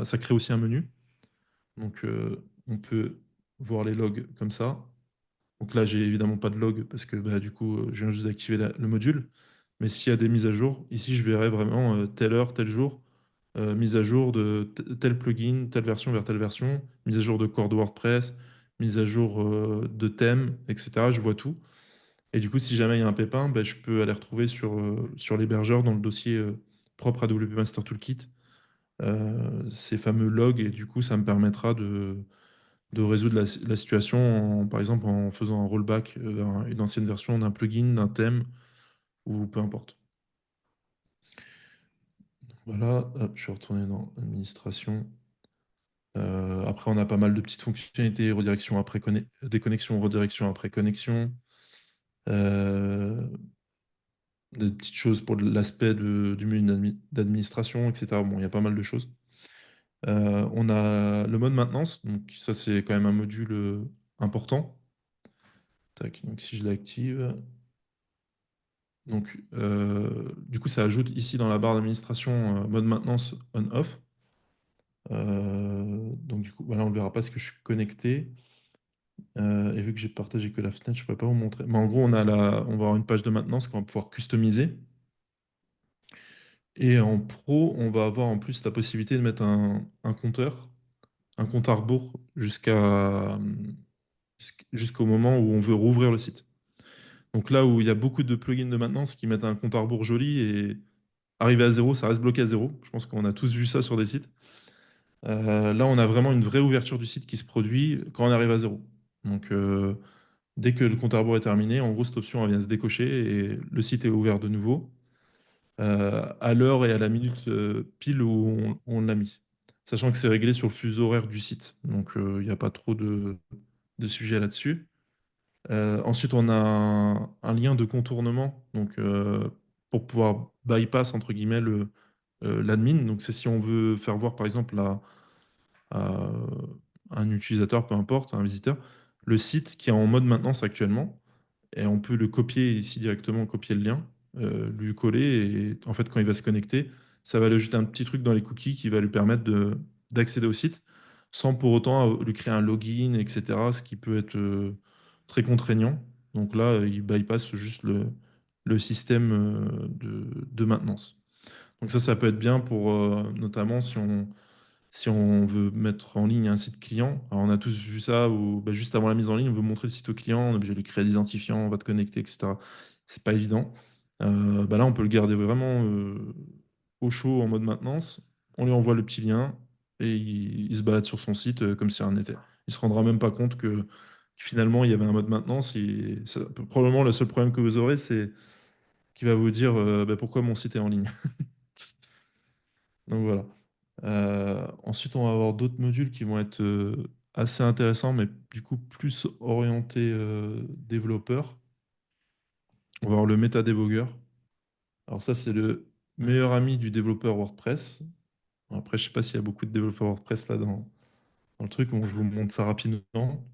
ça crée aussi un menu. Donc, on peut voir les logs comme ça. Donc là, j'ai évidemment pas de log parce que bah, du coup, je viens juste d'activer le module. Mais s'il y a des mises à jour, ici, je verrai vraiment telle heure, tel jour, mise à jour de tel plugin, telle version vers telle version, mise à jour de corps de WordPress, mise à jour de thème, etc. Je vois tout. Et du coup, si jamais il y a un pépin, ben, je peux aller retrouver sur l'hébergeur dans le dossier propre à WP Master Toolkit ces fameux logs. Et du coup, ça me permettra de résoudre la situation, par exemple, en faisant un rollback vers une ancienne version d'un plugin, d'un thème, ou peu importe. Voilà, hop, je suis retourné dans l'administration. Après, on a pas mal de petites fonctionnalités, redirection après déconnexion, redirection après connexion. Des petites choses pour l'aspect du menu d'administration, etc. Bon, il y a pas mal de choses. On a le mode maintenance, donc ça c'est quand même un module important. Tac, donc si je l'active, donc du coup ça ajoute ici dans la barre d'administration mode maintenance on-off. Donc du coup, voilà, on ne verra pas ce que je suis connecté. Et vu que j'ai partagé que la fenêtre, je ne peux pas vous montrer. Mais en gros, on va avoir une page de maintenance qu'on va pouvoir customiser. Et en pro, on va avoir en plus la possibilité de mettre un compteur, un compte à rebours jusqu'au moment où on veut rouvrir le site. Donc là où il y a beaucoup de plugins de maintenance qui mettent un compte à rebours joli et arrivé à zéro, ça reste bloqué à zéro. Je pense qu'on a tous vu ça sur des sites. Là, on a vraiment une vraie ouverture du site qui se produit quand on arrive à zéro. Donc dès que le compte à rebours est terminé, en gros, cette option elle vient se décocher et le site est ouvert de nouveau. À l'heure et à la minute pile où on l'a mis. Sachant que c'est réglé sur le fuseau horaire du site. Donc, il n'y a pas trop de sujets là-dessus. Ensuite, on a un lien de contournement donc, pour pouvoir bypass, entre guillemets, l'admin. Donc, c'est si on veut faire voir, par exemple, à un utilisateur, peu importe, un visiteur, le site qui est en mode maintenance actuellement. Et on peut le copier ici directement, copier le lien, lui coller, et en fait, quand il va se connecter, ça va lui ajouter un petit truc dans les cookies qui va lui permettre d'accéder au site, sans pour autant lui créer un login, etc., ce qui peut être très contraignant. Donc là, il bypass juste le système de maintenance. Donc ça peut être bien pour, notamment si on veut mettre en ligne un site client. Alors on a tous vu ça où bah, juste avant la mise en ligne, on veut montrer le site au client, on est obligé de lui créer des identifiants, on va te connecter, etc. C'est pas évident. Bah là, on peut le garder vraiment au chaud en mode maintenance. On lui envoie le petit lien et il se balade sur son site comme si rien n'était. Il se rendra même pas compte que finalement il y avait un mode maintenance. Probablement le seul problème que vous aurez, c'est qu'il va vous dire bah, pourquoi mon site est en ligne. Donc voilà. Ensuite, on va avoir d'autres modules qui vont être assez intéressants, mais du coup plus orientés développeurs. On va avoir le Meta Debugger. Alors ça, c'est le meilleur ami du développeur WordPress. Après, je sais pas s'il y a beaucoup de développeurs WordPress là dans le truc. Bon, je vous montre ça rapidement.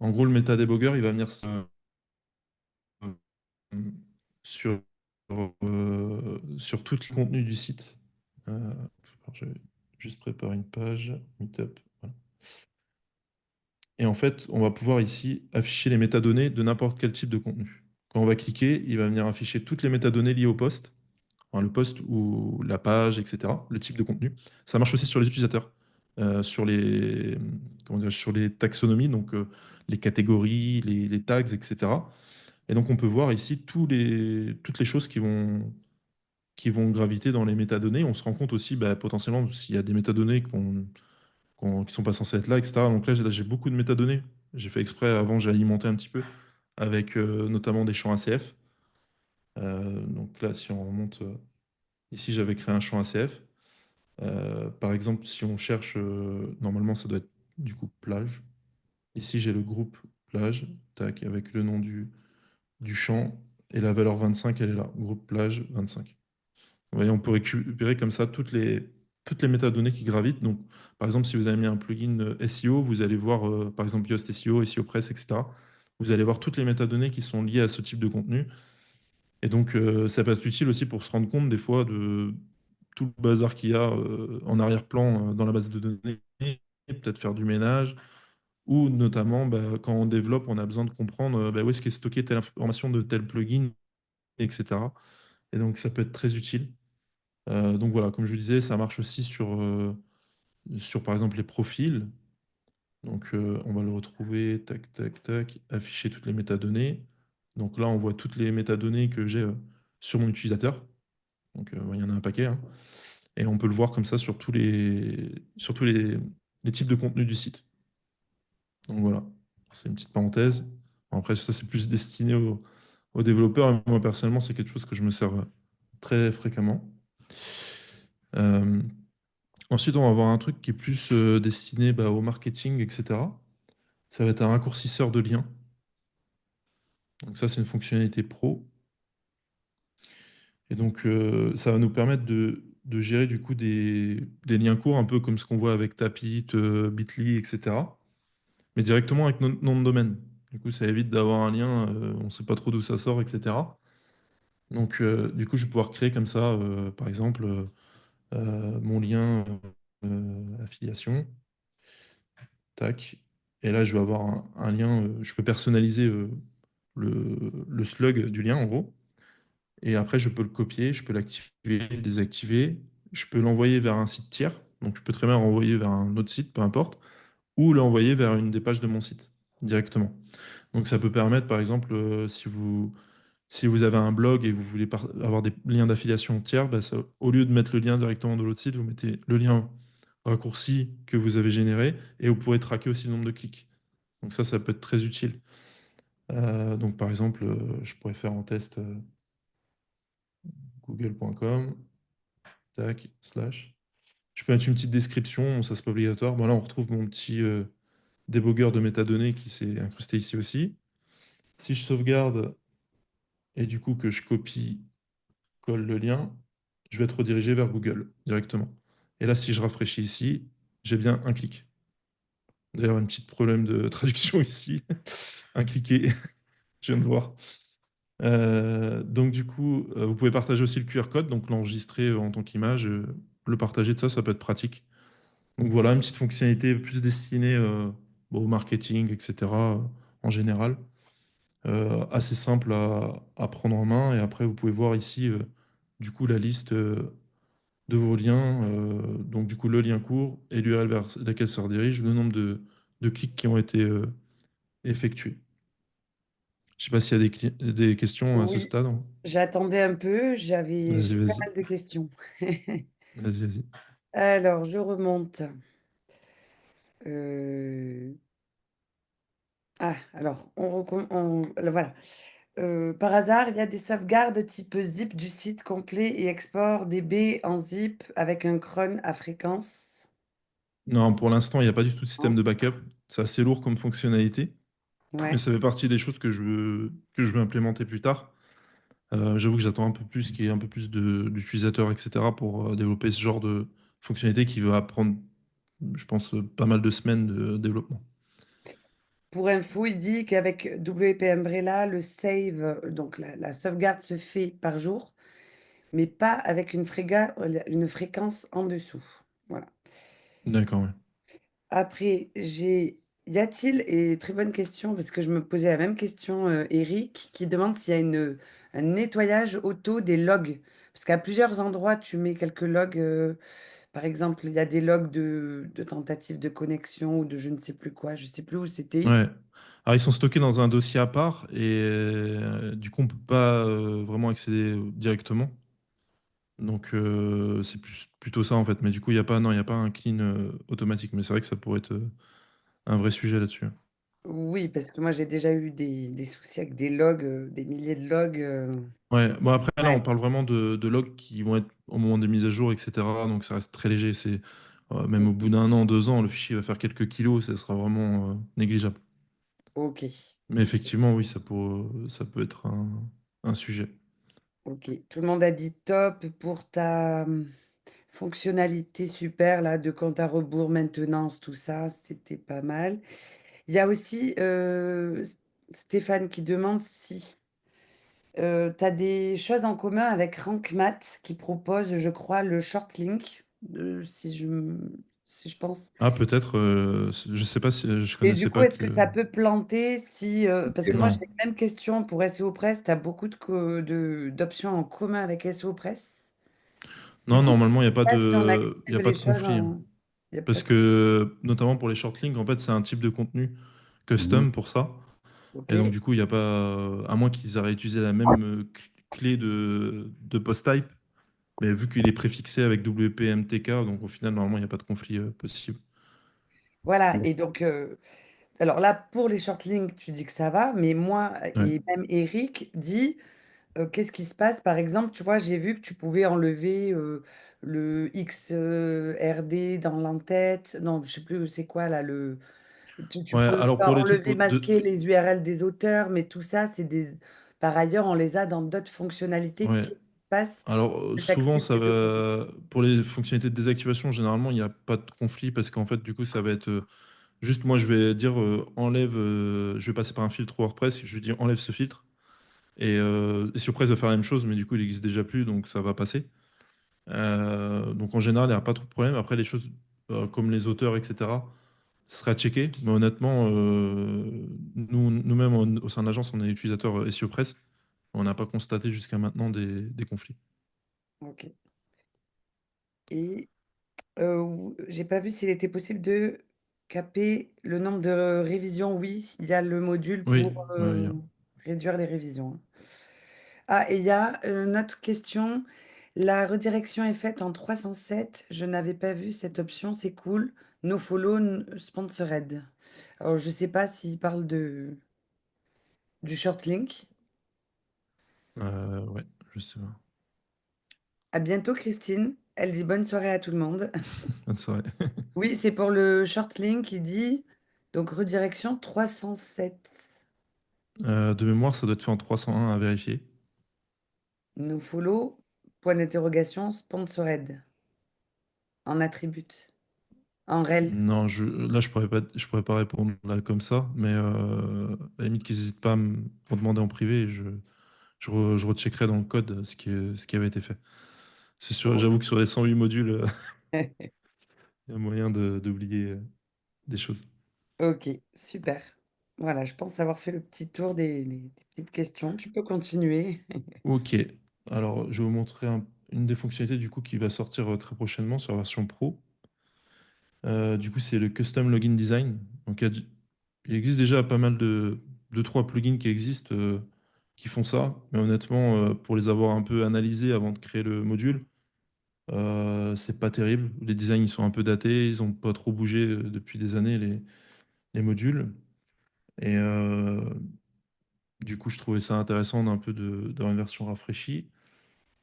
En gros, le Meta Debugger, il va venir sur, sur tout le contenu du site. Alors, je vais juste préparer une page, Meetup. Voilà. Et en fait, on va pouvoir ici afficher les métadonnées de n'importe quel type de contenu. Quand on va cliquer, il va venir afficher toutes les métadonnées liées au post enfin, le post ou la page, etc., le type de contenu. Ça marche aussi sur les utilisateurs, sur les, comment dire, sur les taxonomies, donc les catégories, les tags, etc. Et donc, on peut voir ici toutes les choses qui vont graviter dans les métadonnées. On se rend compte aussi, bah, potentiellement, s'il y a des métadonnées qui sont pas censées être là, etc. Donc là, j'ai beaucoup de métadonnées. J'ai fait exprès, avant, j'ai alimenté un petit peu avec notamment des champs ACF. Donc là, si on remonte, ici, j'avais créé un champ ACF. Par exemple, si on cherche, normalement, ça doit être du coup plage. Ici, j'ai le groupe plage, tac, avec le nom du champ, et la valeur 25, elle est là, groupe plage 25. Vous voyez, on peut récupérer comme ça toutes les métadonnées qui gravitent. Donc, par exemple, si vous avez mis un plugin SEO, vous allez voir, par exemple, Yoast SEO, SEO Press, etc. Vous allez voir toutes les métadonnées qui sont liées à ce type de contenu. Et donc, ça peut être utile aussi pour se rendre compte des fois de tout le bazar qu'il y a en arrière-plan dans la base de données, peut-être faire du ménage, ou notamment bah, quand on développe, on a besoin de comprendre bah, où est-ce qu'est stockée telle information de tel plugin, etc. Et donc, ça peut être très utile. Donc voilà, comme je vous disais, ça marche aussi sur par exemple les profils. Donc on va le retrouver, tac, tac, tac, afficher toutes les métadonnées. Donc là, on voit toutes les métadonnées que j'ai sur mon utilisateur. Donc il y en a un paquet, hein. Et on peut le voir comme ça sur tous les types de contenus du site. Donc voilà, c'est une petite parenthèse. Après, ça, c'est plus destiné aux développeurs. Et moi, personnellement, c'est quelque chose que je me sers très fréquemment. Euh, Ensuite, on va avoir un truc qui est plus destiné bah, au marketing, etc. Ça va être un raccourcisseur de liens. Donc ça, c'est une fonctionnalité pro. Et donc, ça va nous permettre de gérer du coup des liens courts, un peu comme ce qu'on voit avec Tapit, Bitly, etc. Mais directement avec notre nom de domaine. Du coup, ça évite d'avoir un lien, on ne sait pas trop d'où ça sort, etc. Donc, du coup, je vais pouvoir créer comme ça, par exemple, mon lien affiliation. Tac. Et là, je vais avoir un lien, je peux personnaliser le slug du lien, en gros. Et après, je peux le copier, je peux l'activer, le désactiver. Je peux l'envoyer vers un site tiers. Donc, je peux très bien renvoyer vers un autre site, peu importe. Ou l'envoyer vers une des pages de mon site, directement. Donc, ça peut permettre, par exemple, si vous avez un blog et vous voulez avoir des liens d'affiliation tiers, bah, au lieu de mettre le lien directement de l'autre site, vous mettez le lien raccourci que vous avez généré et vous pourrez traquer aussi le nombre de clics. Donc ça peut être très utile. Donc par exemple, je pourrais faire en test google.com, tac, slash. Je peux mettre une petite description, ça c'est pas obligatoire. Bon là on retrouve mon petit débogueur de métadonnées qui s'est incrusté ici aussi. Si je sauvegarde et du coup que je copie, colle le lien, je vais être redirigé vers Google directement. Et là si je rafraîchis ici, j'ai bien un clic. D'ailleurs, un petit problème de traduction ici. Un cliqué, je viens de voir. Donc du coup, vous pouvez partager aussi le QR code, donc l'enregistrer en tant qu'image, le partager de ça, ça peut être pratique. Donc voilà, une petite fonctionnalité plus destinée au marketing, etc. En général. Assez simple à prendre en main. Et après, vous pouvez voir ici, du coup, la liste de vos liens. Donc du coup, le lien court et l'URL vers laquelle ça redirige, le nombre de clics qui ont été effectués. Je ne sais pas s'il y a des questions à ce Oui, stade, hein. j'attendais un peu, Vas-y, j'ai pas vas-y. mal de questions. Vas-y, vas-y. Alors, je remonte. Euh, Ah, alors, voilà. Par hasard, il y a des sauvegardes type zip du site complet et export DB en zip avec un cron à fréquence. Non, pour l'instant, il n'y a pas du tout de système Non. de backup. C'est assez lourd comme fonctionnalité, mais Ouais. ça fait partie des choses que je veux implémenter plus tard. J'avoue que j'attends un peu plus, qu'il y ait un peu plus d'utilisateurs, etc., pour développer ce genre de fonctionnalité qui va prendre, je pense, pas mal de semaines de développement. Pour info, il dit qu'avec WP Umbrella, le save, donc la sauvegarde se fait par jour, mais pas avec une fréquence en dessous. Voilà. D'accord, ouais. Après, y a-t-il, et très bonne question, parce que je me posais la même question, Eric, qui demande s'il y a un nettoyage auto des logs Parce qu'à plusieurs endroits, tu mets quelques logs. Par exemple, il y a des logs de tentatives de connexion ou de je ne sais plus quoi, je ne sais plus où c'était. Ouais. Alors, ils sont stockés dans un dossier à part et du coup, on peut pas vraiment accéder directement. Donc, c'est plutôt ça en fait. Mais du coup, il n'y a pas, non, il y a pas un clean automatique. Mais c'est vrai que ça pourrait être un vrai sujet là-dessus. Oui, parce que moi j'ai déjà eu des soucis avec des logs, des milliers de logs. Ouais, bon après là on Ouais, parle vraiment de logs qui vont être au moment des mises à jour, etc. Donc ça reste très léger. C'est même au bout ok, d'un an, 2 ans, le fichier va faire quelques kilos, ça sera vraiment négligeable. ok, Mais effectivement, oui, ça peut être un sujet. ok. Tout le monde a dit top pour ta fonctionnalité super là de compte à rebours, maintenance, tout ça, c'était pas mal. Il y a aussi Stéphane qui demande si tu as des choses en commun avec RankMath qui propose, je crois, le short link, si je pense. Ah peut-être, je sais pas si je Et du connaissais coup, pas est-ce que que. ça peut planter si... parce que moi, j'ai Non. la même question pour SEO Press. Tu as beaucoup d'options en commun avec SEO Press. Du Non, coup, je normalement, il n'y a sais pas pas si on il y a active pas les de choses conflit, hein. en... Il y a pas Parce de... que, notamment pour les short links, en fait, c'est un type de contenu Mhm. custom pour ça. Ok. Et donc, du coup, il n'y a pas, à moins qu'ils aient utilisé la même clé de post type, mais vu qu'il est préfixé avec WPMTK, donc au final, normalement, il n'y a pas de conflit possible. Voilà. Et D'accord. donc, alors là, pour les short links, tu dis que ça va, mais moi Ouais. et même Eric dit... qu'est-ce qui se passe? Par exemple, tu vois, j'ai vu que tu pouvais enlever le XRD dans l'entête. Non, je sais plus c'est quoi là. Tu Ouais, peux alors pas pour les trucs enlever, masquer les URL des auteurs, mais tout ça, c'est des. Par ailleurs, on les a dans d'autres fonctionnalités. ouais. Qu'est-ce qui se passe? Alors Que tu souvent, actives ça ces deux côtés. va, pour les fonctionnalités de désactivation, généralement, il n'y a pas de conflit parce qu'en fait, du coup, ça va être juste, moi, je vais dire enlève, je vais passer par un filtre WordPress, je vais dire enlève ce filtre. Et Surprise va faire la même chose, mais du coup, il n'existe déjà plus, donc ça va passer. Donc en général, il n'y a pas trop de problème. Après, les choses comme les auteurs, etc., ce sera checké. Mais honnêtement, nous-mêmes, au sein de l'agence, on est utilisateur SEO Press. On n'a pas constaté jusqu'à maintenant des conflits. Ok. Et j'ai pas vu s'il était possible de caper le nombre de révisions. Oui, il y a le module Oui, pour ouais, réduire les révisions. Ah, et il y a une autre question. La redirection est faite en 307. Je n'avais pas vu cette option. C'est cool. Nofollow sponsored. Alors, je ne sais pas s'il parle du short link. ouais, je sais pas. À bientôt, Christine. Elle dit bonne soirée à tout le monde. C'est vrai. Oui, c'est pour le short link. Il dit donc redirection 307. De mémoire, ça doit être fait en 301 à vérifier. Nofollow, point d'interrogation, sponsored. En attribut. En rel. Non, là, je pourrais pas répondre là comme ça, mais à la limite qu'ils n'hésitent pas à me demander en privé, et je recheckerai dans le code ce qui avait été fait. C'est sûr, Oh. j'avoue que sur les 108 modules, il y a moyen d'oublier des choses. Ok, super. Voilà, je pense avoir fait le petit tour des petites questions. Tu peux continuer. Ok, alors je vais vous montrer une des fonctionnalités du coup qui va sortir très prochainement sur la version pro. Du coup, c'est le Custom Login Design. Donc, il existe déjà pas mal de trois plugins qui existent qui font ça. Mais honnêtement, pour les avoir un peu analysés avant de créer le module, c'est pas terrible. Les designs ils sont un peu datés, ils ont pas trop bougé depuis des années les modules. Et du coup, je trouvais ça intéressant d'un peu d'avoir une version rafraîchie.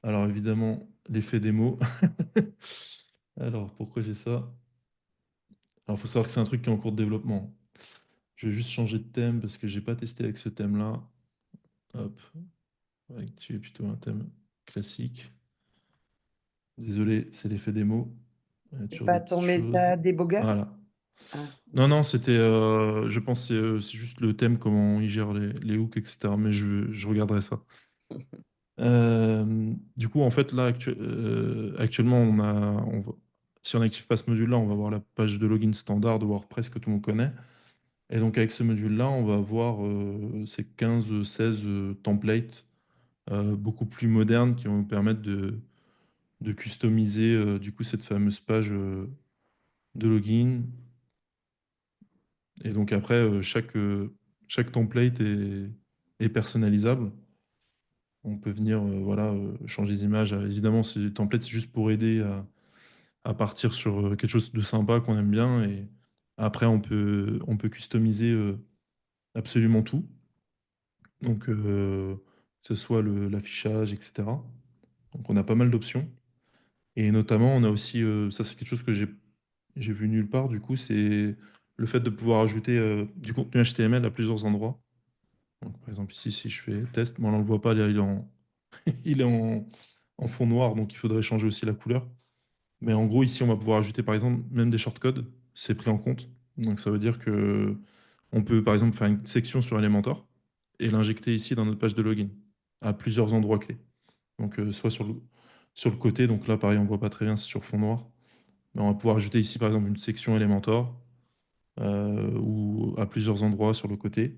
Alors évidemment, l'effet démo. Alors pourquoi j'ai ça? Alors il faut savoir que c'est un truc qui est en cours de développement. Je vais juste changer de thème parce que j'ai pas testé avec ce thème-là. Hop, on va activer plutôt un thème classique. Désolé, c'est l'effet démo. Il y a C'est toujours des pas ton petites choses. méta débugger? Voilà. Ah, Non, ok. non, c'était, je pense que c'est juste le thème, comment il gère les hooks, etc. Mais je regarderai ça. Du coup, en fait, là, actuellement, si on n'active pas ce module-là, on va voir la page de login standard de WordPress que tout le monde connaît. Et donc, avec ce module-là, on va avoir ces 15-16 templates beaucoup plus modernes qui vont nous permettre de customiser du coup cette fameuse page de login. Et donc après, chaque template est personnalisable. On peut venir voilà, changer les images. Évidemment, ces templates, c'est juste pour aider à partir sur quelque chose de sympa qu'on aime bien. Et après, on peut customiser absolument tout. Donc, que ce soit l'affichage, etc. Donc, on a pas mal d'options. Et notamment, on a aussi, ça c'est quelque chose que j'ai vu nulle part, du coup, c'est le fait de pouvoir ajouter du contenu HTML à plusieurs endroits. Donc, par exemple, ici, si je fais test, bon, là, on ne le voit pas, là, il est il est en fond noir, donc il faudrait changer aussi la couleur. Mais en gros, ici, on va pouvoir ajouter, par exemple, même des shortcodes, c'est pris en compte. Donc, ça veut dire que on peut, par exemple, faire une section sur Elementor et l'injecter ici dans notre page de login, à plusieurs endroits clés. Donc, soit sur le côté, donc là, pareil, on ne voit pas très bien, c'est sur fond noir. Mais on va pouvoir ajouter ici, par exemple, une section Elementor ou à plusieurs endroits sur le côté.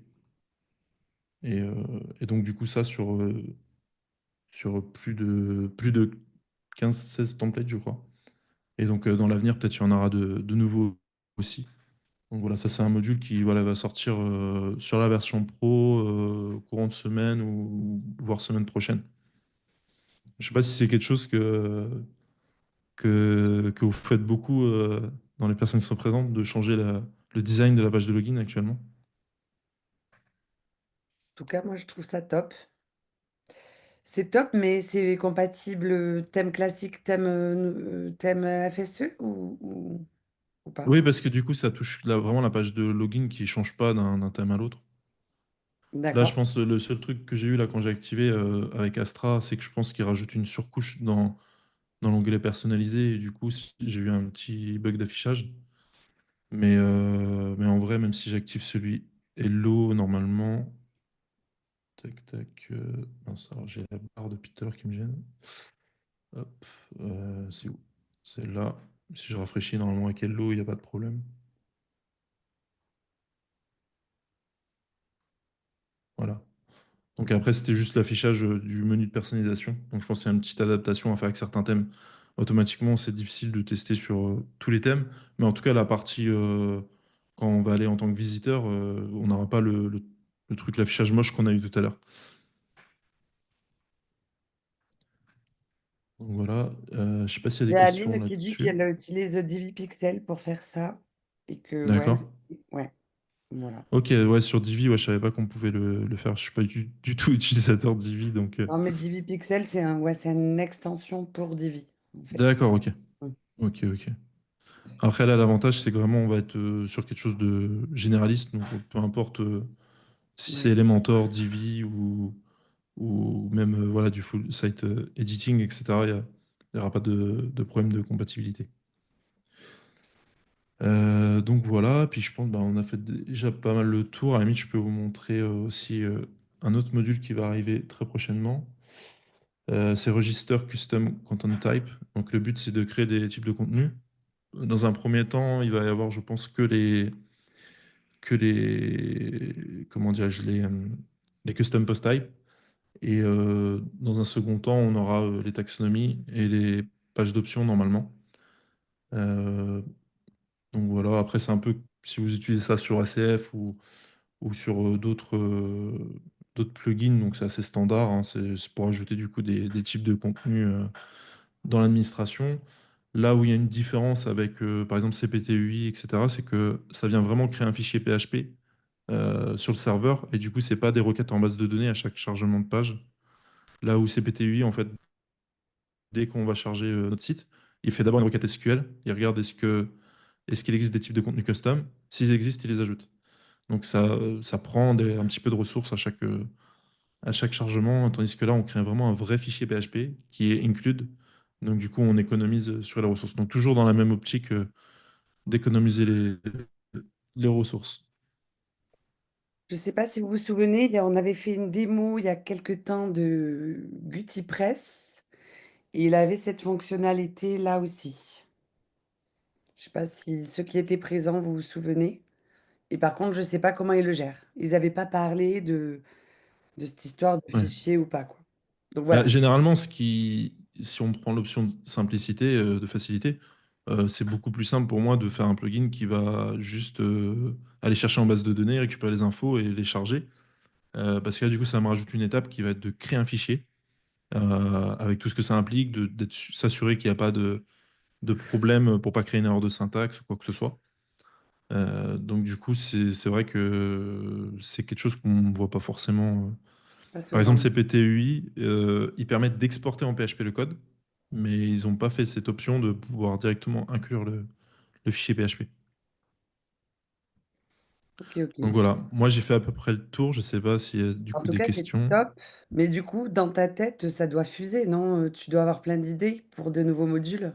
Et, euh, et donc, du coup, ça sur plus de 15-16 templates, je crois. Et donc, dans l'avenir, peut-être il y en aura de nouveaux aussi. Donc voilà, ça c'est un module qui voilà, va sortir sur la version pro courant de semaine ou voire semaine prochaine. Je sais pas si c'est quelque chose que vous faites beaucoup dans les personnes qui sont présentes, de changer le design de la page de login actuellement. En tout cas, moi, je trouve ça top. C'est top, mais c'est compatible thème classique, thème FSE ou pas? Oui, parce que du coup, ça touche vraiment la page de login qui change pas d'un thème à l'autre. Là, je D'accord. pense le seul truc que j'ai eu là quand j'ai activé avec Astra, c'est que je pense qu'il rajoute une surcouche dans l'onglet personnalisé et du coup, j'ai eu un petit bug d'affichage. Mais en vrai, même si j'active celui Hello, normalement. Tac, tac. Mince, alors j'ai la barre depuis tout à l'heure qui me gêne. Hop, c'est où? C'est là. Si je rafraîchis normalement avec Hello, il n'y a pas de problème. Voilà. Donc après, c'était juste l'affichage du menu de personnalisation. Donc je pense qu'il y a une petite adaptation à faire avec certains thèmes. Automatiquement, c'est difficile de tester sur tous les thèmes. Mais en tout cas, la partie, quand on va aller en tant que visiteur, on n'aura pas le truc, l'affichage moche qu'on a eu tout à l'heure. Donc voilà, je sais pas s'il y a Il y des a questions Aline qui dit là-dessus. qu'elle utilise Divi Pixel pour faire ça et que, ouais, D'accord. ouais, voilà. Ok, ouais, sur Divi, ouais, je savais pas qu'on pouvait le faire. Je suis pas du tout utilisateur de Divi, donc. Non, mais Divi Pixel, ouais, c'est une extension pour Divi, en fait. D'accord, ok. Mm. Ok, ok. Après, là, l'avantage, c'est que vraiment, on va être sur quelque chose de généraliste. Donc, peu importe si c'est Ouais. Elementor, Divi ou même voilà, du full site editing, etc., il n'y aura pas de problème de compatibilité. Donc voilà, puis je pense bah, on a fait déjà pas mal le tour. À la limite, je peux vous montrer aussi un autre module qui va arriver très prochainement. C'est Register Custom Content Type. Donc le but, c'est de créer des types de contenus. Dans un premier temps, il va y avoir, je pense, comment dirais-je, les custom post type. Et dans un second temps, on aura les taxonomies et les pages d'options normalement. Euh, donc voilà, après, c'est un peu si vous utilisez ça sur ACF ou sur d'autres plugins, donc c'est assez standard. Hein, c'est pour ajouter du coup des types de contenus dans l'administration. Là où il y a une différence avec, par exemple, CPTUI, etc., c'est que ça vient vraiment créer un fichier PHP sur le serveur, et du coup, c'est pas des requêtes en base de données à chaque chargement de page. Là où CPTUI, en fait, dès qu'on va charger notre site, il fait d'abord une requête SQL, il regarde est-ce qu'il existe des types de contenus custom. S'ils existent, il les ajoute. Donc ça prend un petit peu de ressources à chaque chargement, tandis que là, on crée vraiment un vrai fichier PHP qui est include. Donc du coup, on économise sur les ressources. Donc toujours dans la même optique d'économiser les ressources. Je ne sais pas si vous vous souvenez, on avait fait une démo il y a quelque temps de GutiPress et il avait cette fonctionnalité là aussi. Je ne sais pas si ceux qui étaient présents, vous vous souvenez. Et par contre, je ne sais pas comment ils le gèrent. Ils n'avaient pas parlé de cette histoire de Ouais. fichier ou pas, quoi. Donc Bah, voilà. généralement, si on prend l'option de simplicité, de facilité, c'est beaucoup plus simple pour moi de faire un plugin qui va juste aller chercher en base de données, récupérer les infos et les charger. Parce que là, du coup, ça me rajoute une étape qui va être de créer un fichier avec tout ce que ça implique, s'assurer qu'il n'y a pas de problème pour pas créer une erreur de syntaxe ou quoi que ce soit. Donc du coup, c'est vrai que c'est quelque chose qu'on ne voit pas forcément. Pas Par exemple, souvent. CPTUI, ils permettent d'exporter en PHP le code, mais ils n'ont pas fait cette option de pouvoir directement inclure le fichier PHP. Ok, ok. Donc voilà, moi j'ai fait à peu près le tour. Je sais pas s'il y a du En coup tout des cas, c'est questions. top. Mais du coup, dans ta tête, ça doit fuser, non? Tu dois avoir plein d'idées pour de nouveaux modules.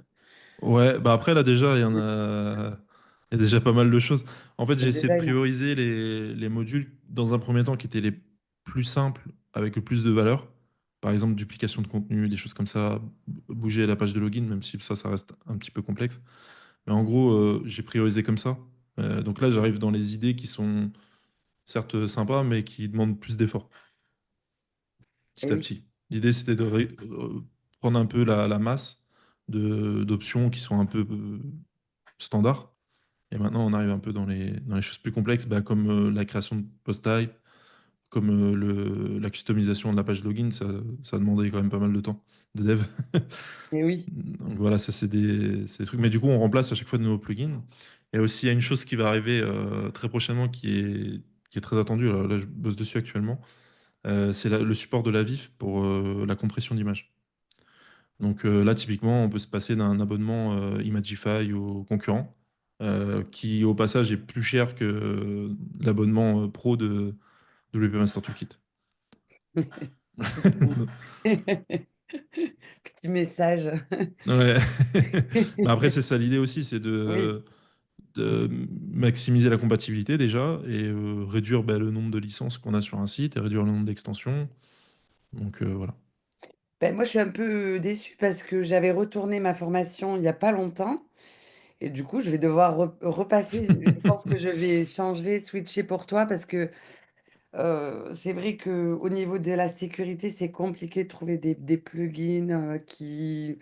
Ouais, bah après là déjà, il y a déjà pas mal de choses. En fait, Il y j'ai a essayé de déjà énorme. prioriser les modules dans un premier temps qui étaient les plus simples, avec le plus de valeur. Par exemple, duplication de contenu, des choses comme ça, bouger la page de login, même si ça reste un petit peu complexe. Mais en gros, j'ai priorisé comme ça. Donc là, j'arrive dans les idées qui sont certes sympas, mais qui demandent plus d'efforts, Eh petit à oui. petit. L'idée, c'était de prendre un peu la masse d'options qui sont un peu standards. Et maintenant, on arrive un peu dans les choses plus complexes, bah, comme la création de post-type, comme la customisation de la page login, ça demandait quand même pas mal de temps de dev. Eh oui. Donc voilà, ça c'est des trucs. Mais du coup, on remplace à chaque fois de nouveaux plugins. Et aussi, il y a une chose qui va arriver très prochainement qui est très attendue. Là, je bosse dessus actuellement. C'est le support de la VIF pour la compression d'image. Donc là, typiquement, on peut se passer d'un abonnement Imagify au concurrent, qui au passage est plus cher que l'abonnement pro de WP Master Toolkit. Petit, petit message. Ouais. Mais après, c'est ça l'idée aussi, c'est Oui. de maximiser la compatibilité déjà et réduire bah, le nombre de licences qu'on a sur un site et réduire le nombre d'extensions. Donc voilà. Ben, moi, je suis un peu déçue parce que j'avais retourné ma formation il n'y a pas longtemps. Et du coup, je vais devoir repasser. Je pense que je vais changer, switcher pour toi parce que c'est vrai qu'au niveau de la sécurité, c'est compliqué de trouver des plugins qui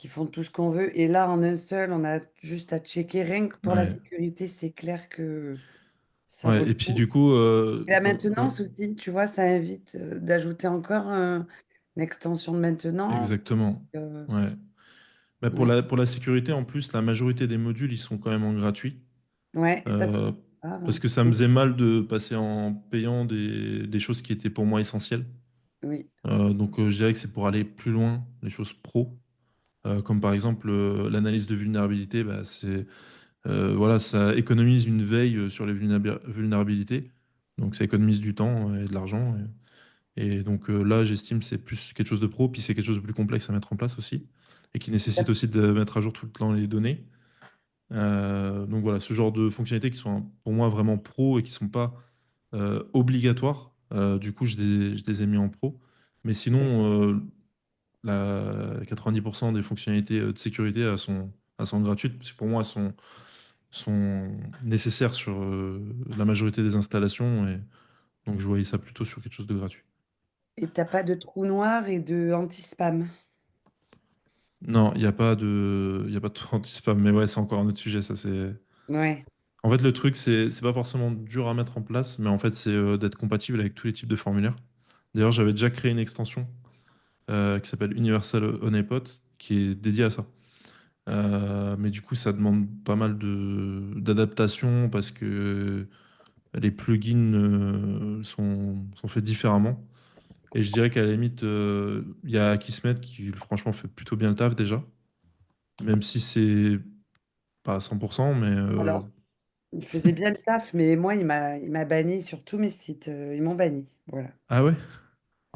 font tout ce qu'on veut. Et là, en un seul, on a juste à checker. Rien que pour la Ouais. sécurité, c'est clair que ça vaut Ouais. le Et puis coup. du coup, Et la maintenance aussi, tu vois, ça invite d'ajouter encore une extension de maintenance. exactement. Euh, Ouais. Bah, pour ouais, la sécurité, en plus, la majorité des modules, ils sont quand même en gratuit. ouais, et ça, c'est Euh, grave, Parce hein. que ça me faisait mal de passer en payant des choses qui étaient pour moi essentielles. Oui, Donc je dirais que c'est pour aller plus loin, les choses pro. Comme par exemple l'analyse de vulnérabilité, bah, voilà, ça économise une veille sur les vulnérabilités. Donc ça économise du temps et de l'argent. Et donc là, j'estime que c'est plus quelque chose de pro, puis c'est quelque chose de plus complexe à mettre en place aussi, et qui nécessite aussi de mettre à jour tout le temps les données. Donc voilà, ce genre de fonctionnalités qui sont pour moi vraiment pro et qui sont pas obligatoires. Du coup, je les ai mis en pro. Mais sinon, 90% des fonctionnalités de sécurité elles sont gratuites, parce que pour moi, sont nécessaires sur la majorité des installations. Et donc, je voyais ça plutôt sur quelque chose de gratuit. et t'as pas de trou noir et de anti-spam. Non, il y a pas de anti-spam, mais ouais, c'est encore un autre sujet. Ça, c'est. Ouais, En fait, le truc, c'est pas forcément dur à mettre en place, mais en fait, c'est d'être compatible avec tous les types de formulaires. D'ailleurs, j'avais déjà créé une extension qui s'appelle Universal Honeypot, qui est dédiée à ça. Mais du coup, ça demande pas mal d'adaptation parce que les plugins sont faits différemment. Et je dirais qu'à la limite, il y a Akismet qui, franchement, fait plutôt bien le taf déjà, même si c'est pas à 100%, mais alors, il faisait bien le taf, mais moi, il m'a banni sur tous mes sites. Ils m'ont banni. Voilà. ah ouais?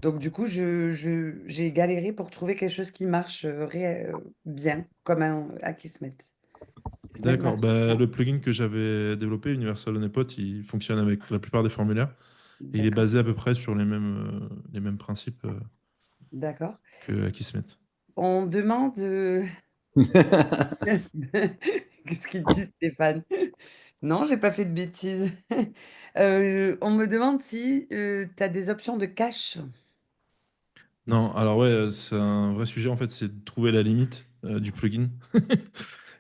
Donc, du coup, j'ai galéré pour trouver quelque chose qui marche bien, comme un Akismet. Akismet D'accord. marche Bah, bien. le plugin que j'avais développé, Universal Honeypot, il fonctionne avec la plupart des formulaires et il est D'accord. basé à peu près sur les mêmes principes D'accord. que Akismet. On demande. Qu'est-ce qu'il dit, Stéphane? Non, j'ai pas fait de bêtises. On me demande si tu as des options de cache. Non, alors ouais, c'est un vrai sujet en fait, c'est de trouver la limite du plugin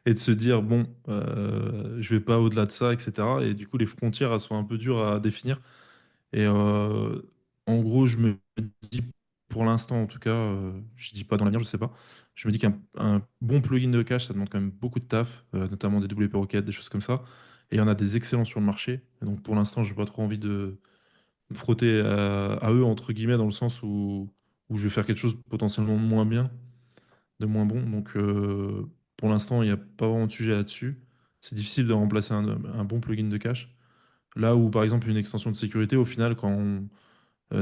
et de se dire bon, je vais pas au-delà de ça, etc. Et du coup, les frontières elles sont un peu dures à définir. Et en gros, je me dis pour l'instant, en tout cas, je dis pas dans l'avenir, je sais pas. Je me dis qu'un bon plugin de cache, ça demande quand même beaucoup de taf, notamment des WP Rocket, des choses comme ça. Et il y en a des excellents sur le marché. Et donc pour l'instant, j'ai pas trop envie de me frotter à eux, entre guillemets, dans le sens où je vais faire quelque chose potentiellement de moins bien, de moins bon. Donc pour l'instant, il n'y a pas vraiment de sujet là-dessus. C'est difficile de remplacer un bon plugin de cache. Là où, par exemple, une extension de sécurité, au final,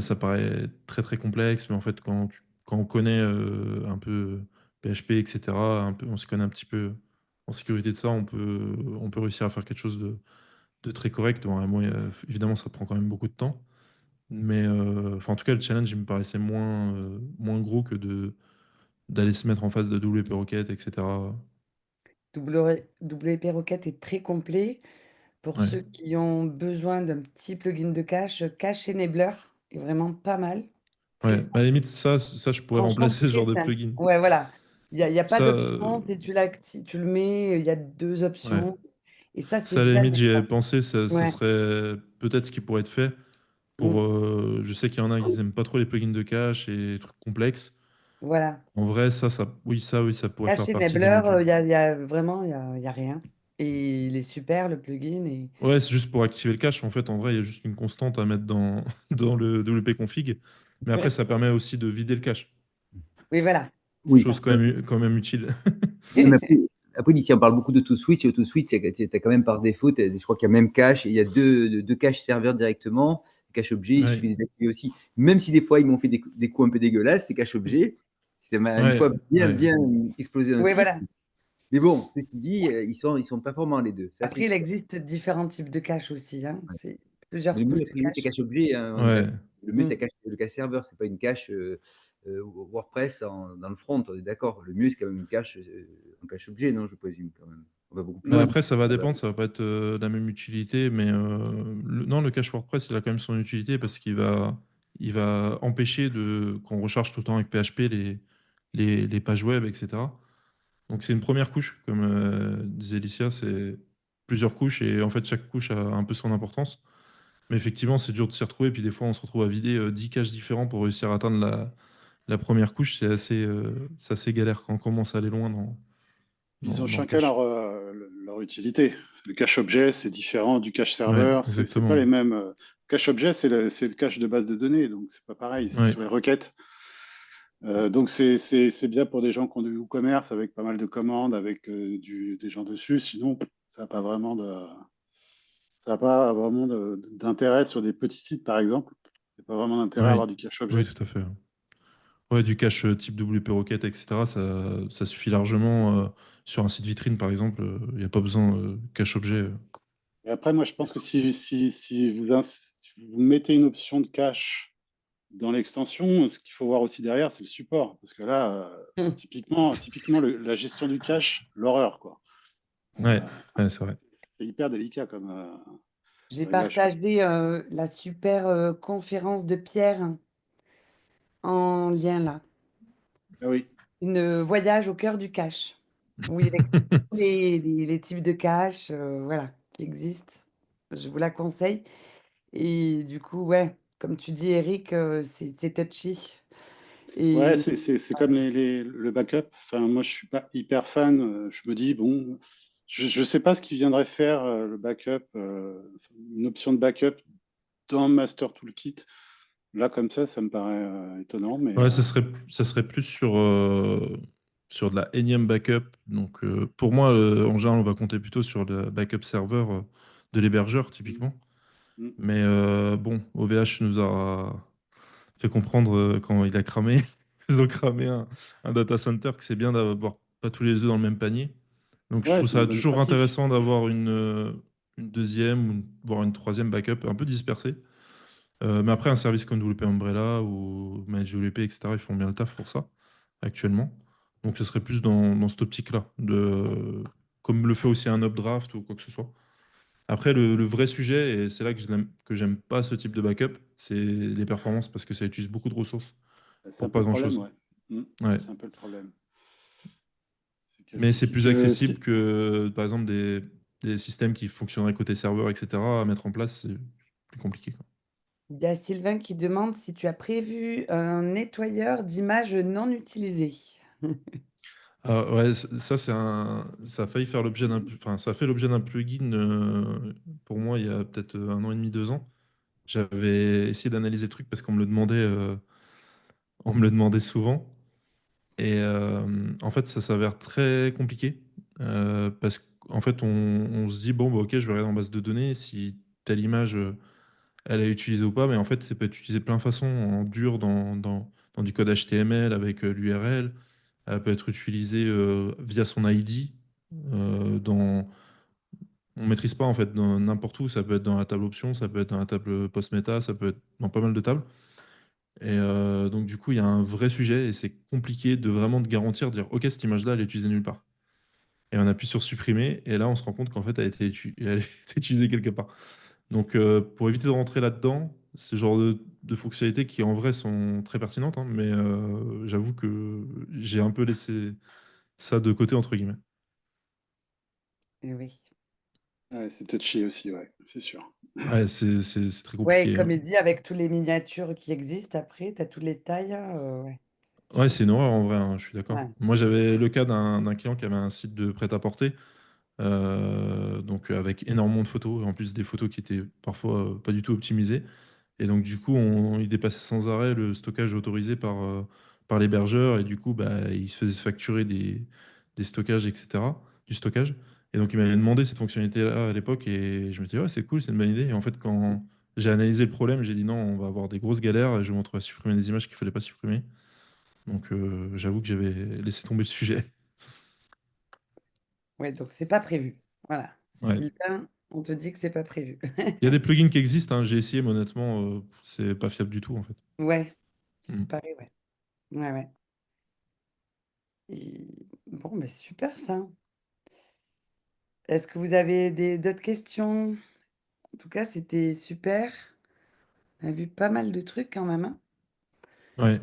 ça paraît très très complexe, mais en fait, quand on connaît un peu PHP, etc., un peu, on se connaît un petit peu en sécurité de ça, on peut réussir à faire quelque chose de très correct. Bon, moi, évidemment, ça prend quand même beaucoup de temps. Mais enfin, en tout cas, le challenge, il me paraissait moins gros que d'aller se mettre en face de WP Rocket, etc. WP Rocket est très complet. Pour Ouais, ceux qui ont besoin d'un petit plugin de cache, Cache Enabler est vraiment pas mal. Très ouais. simple. À la limite, ça, je pourrais Franchement, remplacer ce très genre de simple. plugin. Ouais, voilà. Il y a pas Ça, d'option. Si tu le mets, il y a deux ouais. options. Et ça, c'est Ça, à la bien limite, des j'y avais fois. pensé, ça Ouais. serait peut-être ce qui pourrait être fait pour. Mm. Je sais qu'il y en a qui n'aiment pas trop les plugins de cache et les trucs complexes. Voilà. En vrai, oui, ça pourrait faire Cache partie des Enabler, modules. il y a vraiment, il y a rien. Et il est super, le plugin. Et... Ouais, c'est juste pour activer le cache. En fait, en vrai, il y a juste une constante à mettre dans, dans le WP config. Mais après, Ouais. ça permet aussi de vider le cache. Oui, voilà. C'est Oui. ça. Chose quand même utile. Non, mais après, ici, on parle beaucoup d'auto-switch. Auto-switch, tu as quand même par défaut, je crois qu'il y a même cache, il y a deux caches serveurs directement. Cache objet, il Ouais, suffit de les activer aussi. Même si des fois, ils m'ont fait des coups un peu dégueulasses, ces caches objets. Ça m'a une ouais, fois bien, ouais. bien explosé un Oui, site. voilà. Mais bon, ceci dit, ils sont performants les deux. Ça, c'est Après, il sûr. existe différents types de caches aussi, hein. Ouais. C'est Mais plusieurs le mieux, couches de après, le mieux, c'est cache. cache objet, hein, on est Ouais. d'accord. Le mieux, Mm. c'est le cache serveur. C'est pas une cache WordPress dans le front. On est d'accord. Le mieux, c'est quand même une cache, un cache objet, non, je présume quand même. On va beaucoup plus Bah loin. après, ça va dépendre, ça va pas être la même utilité, mais non, le cache WordPress, il a quand même son utilité parce qu'il va empêcher qu'on recharge tout le temps avec PHP les pages web, etc. Donc c'est une première couche, comme disait Alicia, c'est plusieurs couches et en fait chaque couche a un peu son importance. Mais effectivement, c'est dur de s'y retrouver, puis des fois on se retrouve à vider 10 caches différents pour réussir à atteindre la première couche, c'est assez galère quand on commence à aller loin dans, Ils dans, ont dans le chacun cache. leur utilité. Le cache objet, c'est différent du cache Ouais, serveur. C'est pas exactement. les mêmes. Cache objet, c'est le cache de base de données, donc c'est pas pareil. C'est Ouais. sur les requêtes. Donc c'est bien pour des gens qui ont du e-commerce avec pas mal de commandes, avec des gens dessus. Sinon, ça n'a pas vraiment d'intérêt sur des petits sites, par exemple. Il n'y a pas vraiment d'intérêt à Oui, avoir du cache oui, objet. tout à fait. Ouais, du cache type WP Rocket, etc. Ça suffit largement sur un site vitrine, par exemple. Il n'y a pas besoin de cache objet. Et après, moi, je pense que si vous mettez une option de cache dans l'extension, ce qu'il faut voir aussi derrière, c'est le support. Parce que là, Mm. typiquement la gestion du cache, l'horreur, quoi. Ouais, Euh, ouais, c'est vrai. c'est hyper délicat comme J'ai réglage, quoi. partagé la super conférence de Pierre en lien là. Ah oui. Une voyage au cœur du cache, où il explique tous les types de cache voilà, qui existent. Je vous la conseille. Et du coup, ouais, comme tu dis, Eric, c'est touchy. Ouais, Et c'est comme le backup. Enfin, moi, je suis pas hyper fan. Je me dis, bon, je sais pas ce qui viendrait faire le backup, une option de backup dans Master Toolkit. Là, comme ça me paraît étonnant, mais Ouais, ça serait plus sur de la énième backup. Donc, pour moi, en général, on va compter plutôt sur le backup serveur de l'hébergeur, typiquement. mm, Mais bon, OVH nous a fait comprendre quand il a cramé, ils ont cramé un data center, que c'est bien d'avoir pas tous les œufs dans le même panier. Donc je ouais, trouve c'est une ça bonne toujours pratique. intéressant d'avoir une deuxième, voire une troisième backup un peu dispersée. Mais après, un service comme WP Umbrella ou ManageWP, etc., ils font bien le taf pour ça, actuellement. Donc ce serait plus dans cette optique-là, comme le fait aussi un Updraft ou quoi que ce soit. Après, le vrai sujet, et c'est là que j'aime pas ce type de backup, c'est les performances parce que ça utilise beaucoup de ressources. C'est un pour peu pas le problème, grand-chose. ouais. Ouais. C'est un peu le problème. C'est que Mais c'est si plus que accessible si- que, par exemple, des systèmes qui fonctionneraient côté serveur, etc. à mettre en place, c'est plus compliqué, quoi. Il y a Sylvain qui demande si tu as prévu un nettoyeur d'images non utilisées. Ah ouais, ça, ça a failli faire l'objet enfin, ça a fait l'objet d'un plugin pour moi il y a peut-être 1 an et demi, 2 ans. J'avais essayé d'analyser le truc parce qu'on me le demandait, on me le demandait souvent. Et en fait, ça s'avère très compliqué parce qu'en fait, on se dit, bon, bah, ok, je vais regarder en base de données si telle image, elle est utilisée ou pas. Mais en fait, ça peut être utilisé plein de façons, en dur, dans du code HTML avec l'URL. Elle peut être utilisée via son ID. On maîtrise pas en fait dans n'importe où. Ça peut être dans la table option, ça peut être dans la table post-meta, ça peut être dans pas mal de tables. Et donc du coup, il y a un vrai sujet et c'est compliqué de vraiment de garantir, de dire ok, cette image-là, elle est utilisée nulle part. Et on appuie sur supprimer et là, on se rend compte qu'en fait, elle a été utilisée quelque part. Donc pour éviter de rentrer là-dedans, c'est ce genre de fonctionnalités qui en vrai sont très pertinentes, hein, mais j'avoue que j'ai un peu laissé ça de côté entre guillemets. Oui. Ouais, c'est touchy aussi, ouais, c'est sûr. Ouais, c'est très Ouais, compliqué, hein. comme il dit, avec tous les miniatures qui existent après, tu as toutes les tailles. Ouais. Ouais, c'est une horreur en vrai, hein, je suis d'accord. Ouais. Moi, j'avais le cas d'un client qui avait un site de prêt-à-porter, donc avec énormément de photos, en plus des photos qui étaient parfois pas du tout optimisées. Et donc, du coup, il dépassait sans arrêt le stockage autorisé par l'hébergeur, et du coup, bah, il se faisait facturer des stockages, etc., du stockage. Et donc, il m'avait demandé cette fonctionnalité-là à l'époque, et je me disais, ouais, c'est cool, c'est une bonne idée. Et en fait, quand j'ai analysé le problème, j'ai dit non, on va avoir des grosses galères, et je vais me retrouver à supprimer des images qu'il fallait pas supprimer. Donc j'avoue que j'avais laissé tomber le sujet. Ouais, donc c'est pas prévu. Voilà. Ouais. Sylvain, on te dit que c'est pas prévu. Il y a des plugins qui existent, hein, j'ai essayé, mais honnêtement, c'est pas fiable du tout en fait. Ouais, c'est Mm. pareil, ouais. Ouais, ouais. Et... Bon, mais super ça. Est-ce que vous avez d'autres questions? En tout cas, c'était super. On a vu pas mal de trucs quand même, hein. Ouais.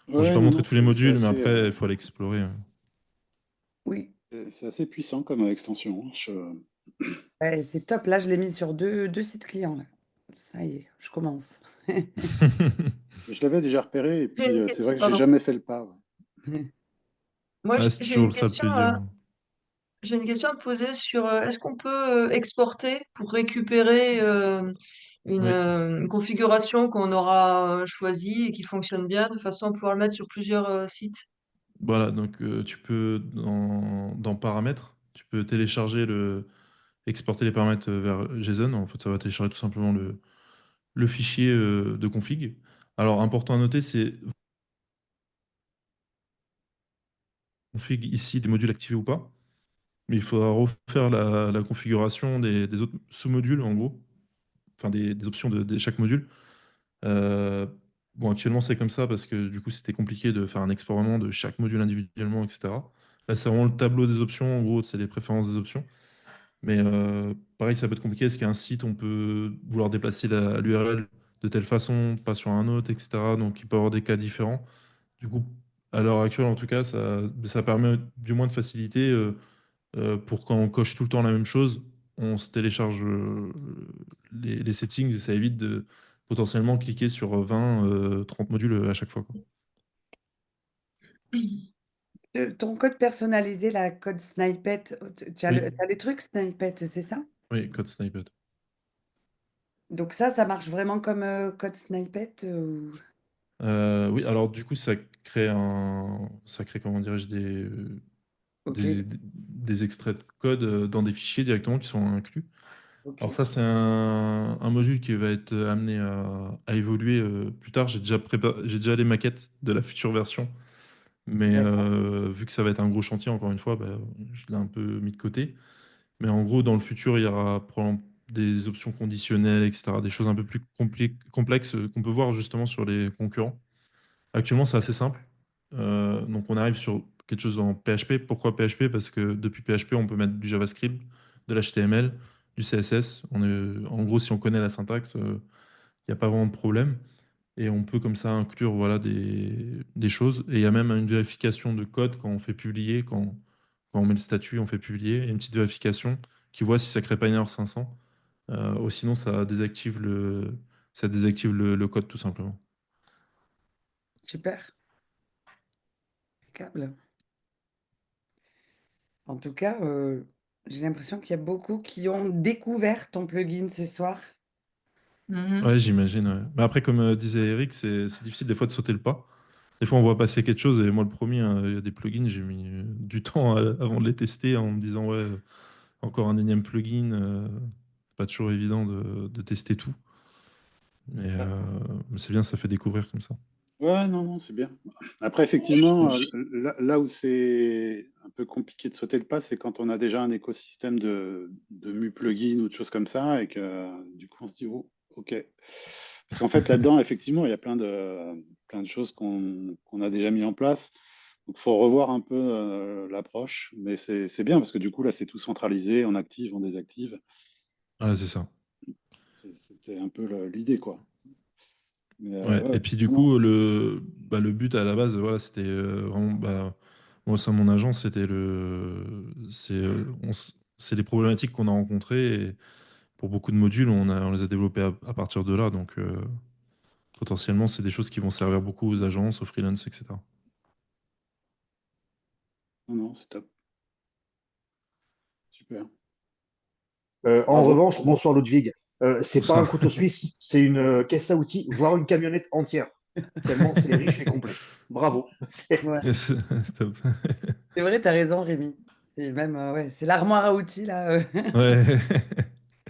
Bon, j'ai Ouais, pas non, montré non, tous les c'est modules, mais assez, après, il faut aller explorer. Oui, c'est assez puissant comme extension, hein. ouais, c'est top. Là, je l'ai mis sur deux sites clients, là. Ça y est, je commence. Je l'avais déjà repéré et J'ai puis une c'est vrai question, que j'ai pardon. jamais fait le pas, ouais. Moi, Ah, c'est j'ai toujours une ça le question. plaisir. J'ai une question à te poser sur est-ce qu'on peut exporter pour récupérer Oui, une configuration qu'on aura choisie et qui fonctionne bien de façon à pouvoir le mettre sur plusieurs sites? voilà, donc tu peux, dans paramètres, tu peux télécharger exporter les paramètres vers JSON. En fait, ça va télécharger tout simplement le fichier de config. Alors, important à noter, c'est config ici des modules activés ou pas. Mais il faudra refaire la configuration des autres sous-modules, en gros, enfin des options de chaque module. Euh, bon, actuellement, c'est comme ça parce que du coup, c'était compliqué de faire un export vraiment de chaque module individuellement, etc. Là, c'est vraiment le tableau des options. En gros, c'est les préférences des options. Mais pareil, ça peut être compliqué. Est-ce qu'un site, on peut vouloir déplacer l'URL de telle façon, pas sur un autre, etc. Donc, il peut y avoir des cas différents. Du coup, à l'heure actuelle, en tout cas, ça permet du moins de faciliter. Pour quand on coche tout le temps la même chose, on se télécharge les settings et ça évite de potentiellement cliquer sur 20, 30 modules à chaque fois, quoi. Ton code personnalisé, la code Snippet, tu as, Oui, t'as les trucs Snippet, c'est ça? oui, code snippet. Donc ça marche vraiment comme code Snippet Oui, alors du coup, ça crée comment dirais-je, Ok, des extraits de code dans des fichiers directement qui sont inclus. ok, Alors ça, c'est un module qui va être amené à évoluer plus tard. J'ai déjà les maquettes de la future version. Mais d'accord. vu que ça va être un gros chantier, encore une fois, bah, je l'ai un peu mis de côté. Mais en gros, dans le futur, il y aura probablement des options conditionnelles, etc. Des choses un peu plus complexes qu'on peut voir justement sur les concurrents. Actuellement, c'est assez simple. Donc, on arrive sur quelque chose en PHP. Pourquoi PHP? Parce que depuis PHP, on peut mettre du JavaScript, de l'HTML, du CSS. En gros, si on connaît la syntaxe, il n'y a pas vraiment de problème. Et on peut comme ça inclure voilà, des choses. Et il y a même une vérification de code quand on fait publier, quand on met le statut, on fait publier, et une petite vérification qui voit si ça crée pas une erreur 500. Ou sinon, ça désactive le code tout simplement. Super. Impeccable. En tout cas, j'ai l'impression qu'il y a beaucoup qui ont découvert ton plugin ce soir. Mhm. Ouais, j'imagine. Ouais. Mais après, comme disait Eric, c'est difficile des fois de sauter le pas. Des fois, on voit passer quelque chose, et moi, le premier, hein, il y a des plugins, j'ai mis du temps avant de les tester en me disant, ouais, encore un énième plugin. Pas toujours évident de tester tout. Mais c'est bien, ça fait découvrir comme ça. Ouais, non, non, c'est bien. Après, effectivement, là où c'est un peu compliqué de sauter le pas, c'est quand on a déjà un écosystème de mu-plugins ou de choses comme ça, et que du coup, on se dit, oh, OK. Parce qu'en fait, là-dedans, effectivement, il y a plein de choses qu'on a déjà mis en place. Donc, il faut revoir un peu l'approche. Mais c'est bien, parce que du coup, là, c'est tout centralisé, on active, on désactive. Voilà, c'est ça. C'était un peu l'idée, quoi. Mais Ouais. ouais, Et puis du non, non, coup, le but à la base, voilà, c'était vraiment, moi, au sein de mon agence, c'est les problématiques qu'on a rencontrées. Et pour beaucoup de modules, on les a développés à partir de là. Donc, potentiellement, c'est des choses qui vont servir beaucoup aux agences, aux freelances, etc. non, non, c'est top. Super. En Bravo. revanche, bonsoir Ludwig, c'est pas Ça, un couteau suisse, c'est une caisse à outils, voire une camionnette entière. Tellement c'est riche et complet. Bravo. Ouais. c'est top. C'est vrai, tu as raison, Rémi. Et même, ouais, c'est l'armoire à outils, là. Ouais,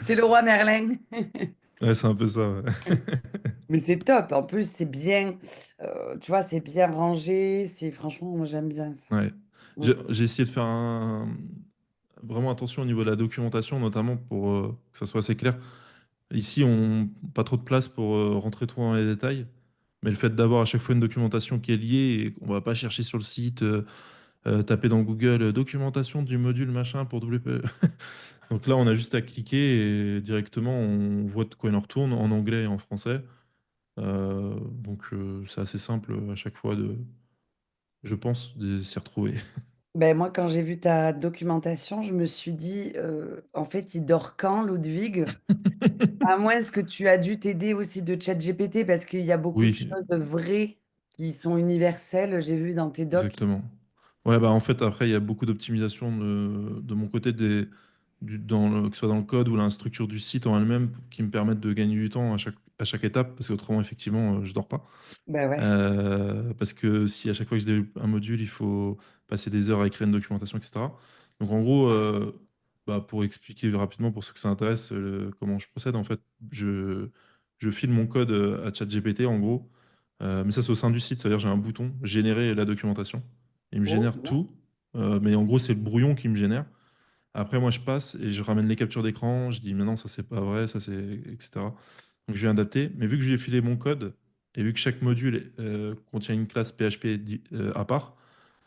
C'est le roi Merlin. ouais, c'est un peu ça. Ouais. Mais c'est top. En plus, c'est bien, tu vois, c'est bien rangé. C'est franchement, moi, j'aime bien ça. Ouais. Mm. J'ai essayé de faire vraiment attention au niveau de la documentation, notamment pour que ça soit assez clair. Ici, on pas trop de place pour rentrer trop dans les détails, mais le fait d'avoir à chaque fois une documentation qui est liée et qu'on va pas chercher sur le site, taper dans Google documentation du module machin pour WP. Donc là, on a juste à cliquer et directement on voit de quoi il en retourne en anglais et en français. Donc c'est assez simple à chaque fois je pense, de s'y retrouver. Ben, moi, quand j'ai vu ta documentation, je me suis dit, en fait, il dort quand, Ludwig? À moins que tu as dû t'aider aussi de ChatGPT parce qu'il y a beaucoup de Oui, choses vraies qui sont universelles, j'ai vu dans tes docs. exactement. Ouais, bah en fait, après, il y a beaucoup d'optimisation de mon côté, que ce soit dans le code ou la structure du site en elle-même, qui me permettent de gagner du temps à chaque étape, parce qu'autrement, effectivement, je dors pas. Ben ouais. Parce que si à chaque fois que je développe un module, il faut passer des heures à écrire une documentation, etc. Donc en gros, pour expliquer rapidement pour ceux que ça intéresse comment je procède, en fait, je file mon code à ChatGPT en gros. Mais ça, c'est au sein du site, c'est-à-dire j'ai un bouton générer la documentation. Il me Oh, génère bien. tout, mais en gros, c'est le brouillon qui me génère. Après, moi, je passe et je ramène les captures d'écran. Je dis, mais non, ça, c'est pas vrai, ça, c'est, etc. Donc, je vais adapter. Mais vu que je lui ai filé mon code et vu que chaque module contient une classe PHP à part,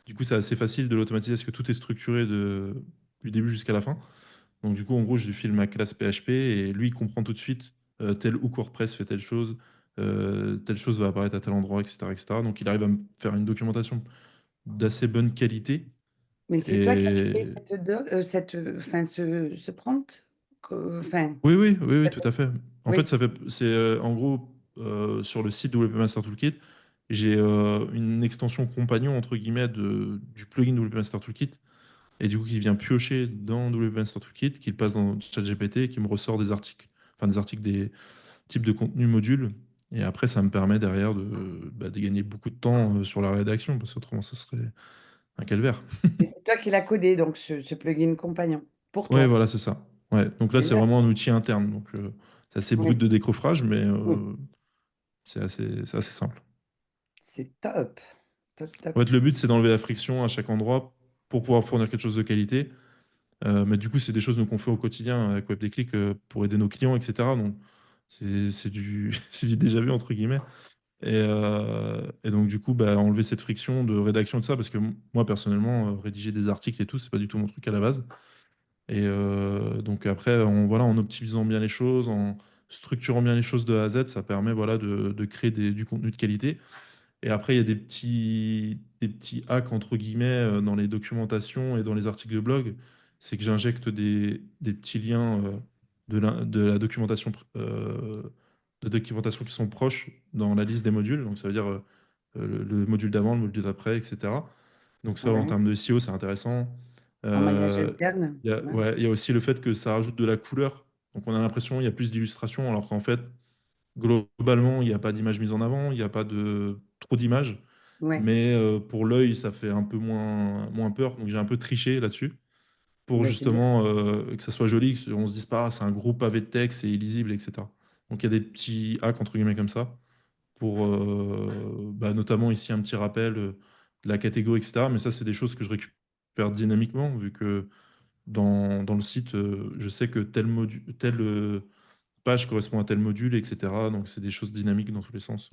du coup, c'est assez facile de l'automatiser parce que tout est structuré du début jusqu'à la fin. Donc, du coup, en gros, je lui file ma classe PHP et lui, il comprend tout de suite tel hook WordPress fait telle chose va apparaître à tel endroit, etc., etc. Donc, il arrive à me faire une documentation d'assez bonne qualité. Mais c'est toi qui as créé Et enfin, ce prompt? Enfin, oui, oui, oui, oui, tout à fait. En fait, oui. c'est en gros sur le site WP Master Toolkit, j'ai une extension compagnon entre guillemets du plugin WP Master Toolkit et du coup qui vient piocher dans WP Master Toolkit, qui le passe dans ChatGPT et qui me ressort des articles des types de contenu modules. Et après, ça me permet derrière de gagner beaucoup de temps sur la rédaction parce qu'autrement, ça serait un calvaire. Et c'est toi qui l'as codé, donc ce plugin compagnon, pour Ouais, toi. voilà, c'est ça. Ouais, donc là, c'est Génial. vraiment un outil interne. Donc, c'est assez Oui, brut de décoffrage, mais oui. c'est assez simple. C'est top. Top, En top. fait, le but, c'est d'enlever la friction à chaque endroit pour pouvoir fournir quelque chose de qualité. Mais du coup, c'est des choses nous, qu'on fait au quotidien avec WebDéclic pour aider nos clients, etc. Donc, c'est du, c'est du déjà vu, entre guillemets. Et donc, du coup, enlever cette friction de rédaction de ça, parce que moi, personnellement, rédiger des articles et tout, c'est pas du tout mon truc à la base. Et donc après, voilà, en optimisant bien les choses, structurant bien les choses de A à Z, ça permet voilà, de créer du contenu de qualité. Et après, il y a des petits hacks, entre guillemets, dans les documentations et dans les articles de blog. C'est que j'injecte des petits liens de la documentation, de documentation qui sont proches dans la liste des modules. Donc, ça veut dire le module d'avant, le module d'après, etc. Donc, ça, en Ouais. termes de SEO, c'est intéressant. En maillage Euh, interne. Ouais. ouais, il y a aussi le fait que ça rajoute de la couleur. Donc, on a l'impression qu'il y a plus d'illustrations, alors qu'en fait, globalement, il n'y a pas d'image mise en avant, il n'y a pas de trop d'images. Ouais. Mais pour l'œil, ça fait un peu moins peur. Donc j'ai un peu triché là-dessus pour Bah, c'est bien. justement que ça soit joli, qu'on se dise pas, ah, c'est un gros pavé de texte, c'est illisible, etc. Donc il y a des petits hacks entre guillemets comme ça pour bah, notamment ici un petit rappel de la catégorie, etc. Mais ça, c'est des choses que je récupère dynamiquement vu que dans le site, je sais que telle page correspond à tel module, etc. Donc c'est des choses dynamiques dans tous les sens.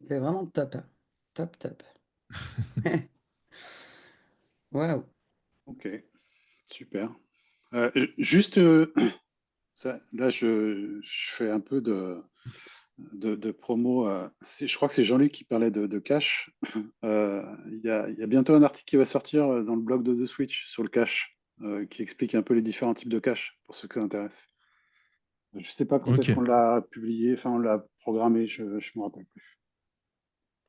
C'est vraiment top. Top, top. Waouh. Ok, super. Juste, là, je fais un peu de promo. Je crois que c'est Jean-Luc qui parlait de cache. Il y a bientôt un article qui va sortir dans le blog de The Switch sur le cache, qui explique un peu les différents types de cache, pour ceux que ça intéresse. Je ne sais pas quand est-ce Ok, qu'on l'a publié, enfin on l'a programmé, je ne me rappelle plus.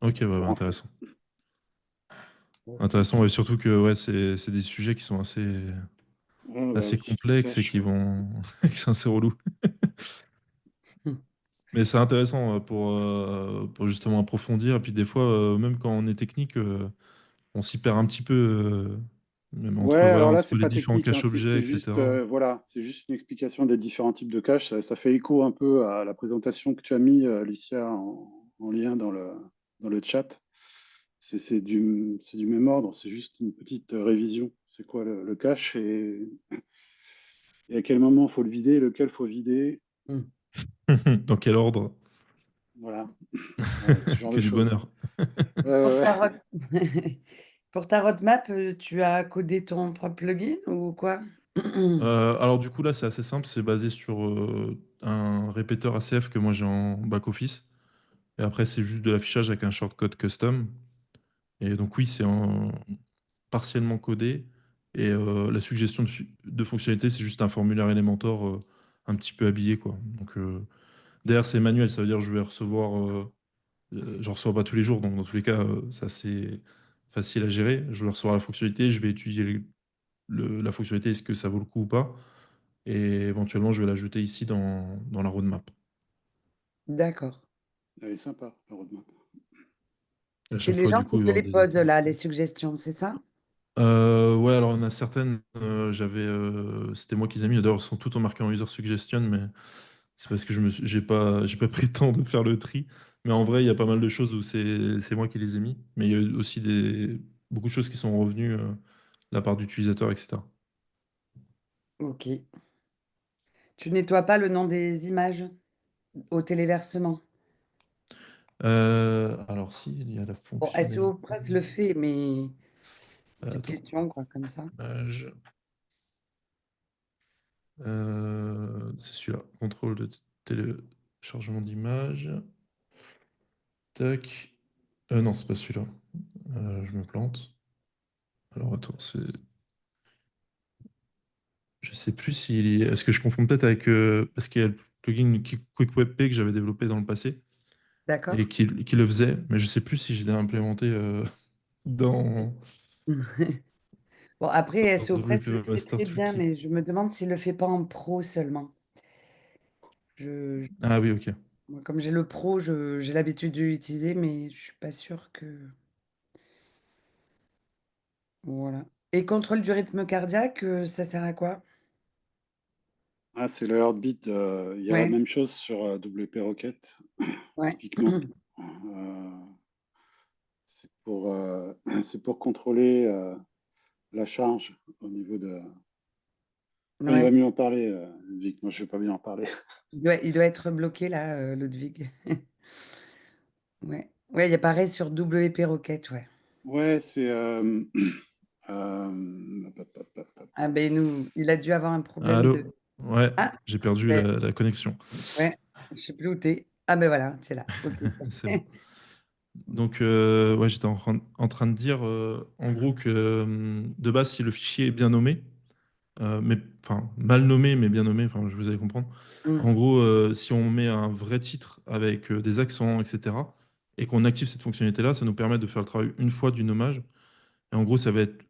ok, ouais, Pour ouais, info. intéressant. Intéressant, ouais, surtout que ouais, c'est des sujets qui sont Ouais, bah assez oui, complexes et cache, qui ouais. vont. qui sont assez relous. Mais c'est intéressant pour justement approfondir. Et puis des fois, même quand on est technique, on s'y perd un petit peu, même Ouais, voilà, alors là, entre c'est les pas différents technique, hein, caches-objets, c'est juste, etc. voilà, c'est juste une explication des différents types de caches. Ça fait écho un peu à la présentation que tu as mis, Alicia, en lien dans le chat. C'est du même ordre, c'est juste une petite révision. C'est quoi le cache et à quel moment il faut le vider, lequel il faut vider. Dans quel ordre? Voilà, ouais, ce genre Que de du choses. bonheur. Ouais, Pour ouais, ta ouais. Pour ta roadmap, tu as codé ton propre plugin ou quoi? Alors du coup là c'est assez simple, c'est basé sur un répéteur ACF que moi j'ai en back-office. Et après c'est juste de l'affichage avec un shortcode custom. Et donc oui, partiellement codé. Et la suggestion de fonctionnalité, c'est juste un formulaire Elementor un petit peu habillé, quoi. Donc derrière, c'est manuel, ça veut dire que je vais recevoir, j'en reçois pas tous les jours, donc dans tous les cas, c'est assez facile à gérer. Je vais recevoir la fonctionnalité, je vais étudier la fonctionnalité, est-ce que ça vaut le coup ou pas. Et éventuellement, je vais l'ajouter ici dans la roadmap. D'accord. Elle est sympa, la roadmap. Et à C'est chaque les fois, gens du coup, qui il te va y avoir les des posent exemples. là, les suggestions, c'est ça? Ouais, alors il y en a certaines, c'était moi qui les ai mis. D'ailleurs, elles sont toutes en marqué en user suggestion, mais c'est parce que j'ai pas pris le temps de faire le tri. Mais en vrai, il y a pas mal de choses où c'est moi qui les ai mis. Mais il y a eu aussi beaucoup de choses qui sont revenues de la part d'utilisateurs, etc. Ok. Tu nettoies pas le nom des images au téléversement? Alors si, il y a la Bon, SEO fonctionnalité Press le fait, mais petite attends, question, quoi, comme ça. c'est celui-là, contrôle de téléchargement d'image. Tac. Non, c'est pas celui-là. Je me plante. Alors attends, je sais plus s'il est. Est-ce que je confonds peut-être avec. Parce qu'il y a le plugin Quick Web Pay que j'avais développé dans le passé et D'accord? qui le faisait, mais je sais plus si je l'ai implémenté dans, Bon, après, dans SEO Press le WP fait Master très bien, Toolkit. mais je me demande s'il le fait pas en pro seulement. Ah oui, ok. Moi, comme j'ai le pro, j'ai l'habitude de l'utiliser, mais je suis pas sûre que. Voilà. Et contrôle du rythme cardiaque, ça sert à quoi? Ah, c'est le Heartbeat. Il y a la Ouais, même chose sur WP Rocket, ouais. typiquement. Euh, c'est pour contrôler la charge au niveau de. Enfin, il va Ouais. mieux en parler, Vic. Moi, je ne vais pas bien en parler. Il doit être bloqué là, Ludwig. Ouais. Ouais, il y a pareil sur WP Rocket, ouais. Ouais, c'est. Hop, hop, hop, hop, hop. Ah ben nous, il a dû avoir un problème Allô? Ouais, Ah, j'ai perdu ouais, la connexion. ouais, je sais plus où t'es. Ah ben voilà, tu es là. Ok. C'est bon. Donc, ouais, j'étais en train de dire, en gros, que de base, si le fichier est bien nommé, mais enfin mal nommé, mais bien nommé, enfin, je vous allez comprendre. Mm. En gros, si on met un vrai titre avec des accents, etc., et qu'on active cette fonctionnalité-là, ça nous permet de faire le travail une fois du nommage. Et en gros, ça va être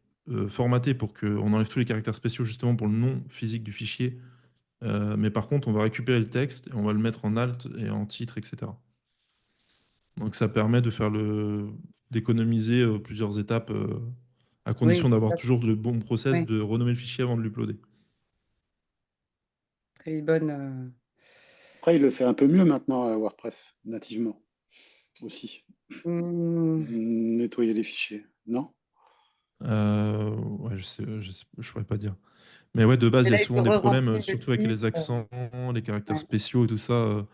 formaté pour qu'on enlève tous les caractères spéciaux justement pour le nom physique du fichier. Mais par contre, on va récupérer le texte et on va le mettre en alt et en titre, etc. Donc ça permet de faire d'économiser plusieurs étapes à Oui, condition d'avoir ça, toujours le bon process ouais, de renommer le fichier avant de l'uploader. très bonne. Après, il le fait un peu mieux maintenant, WordPress, nativement aussi. Mm. Nettoyer les fichiers, non? Ouais, je pourrais pas dire. Mais ouais, de base, Et il y a là, il souvent peut des problèmes, re-remplir le surtout avec les titre. accents, les caractères Ouais. spéciaux et tout ça.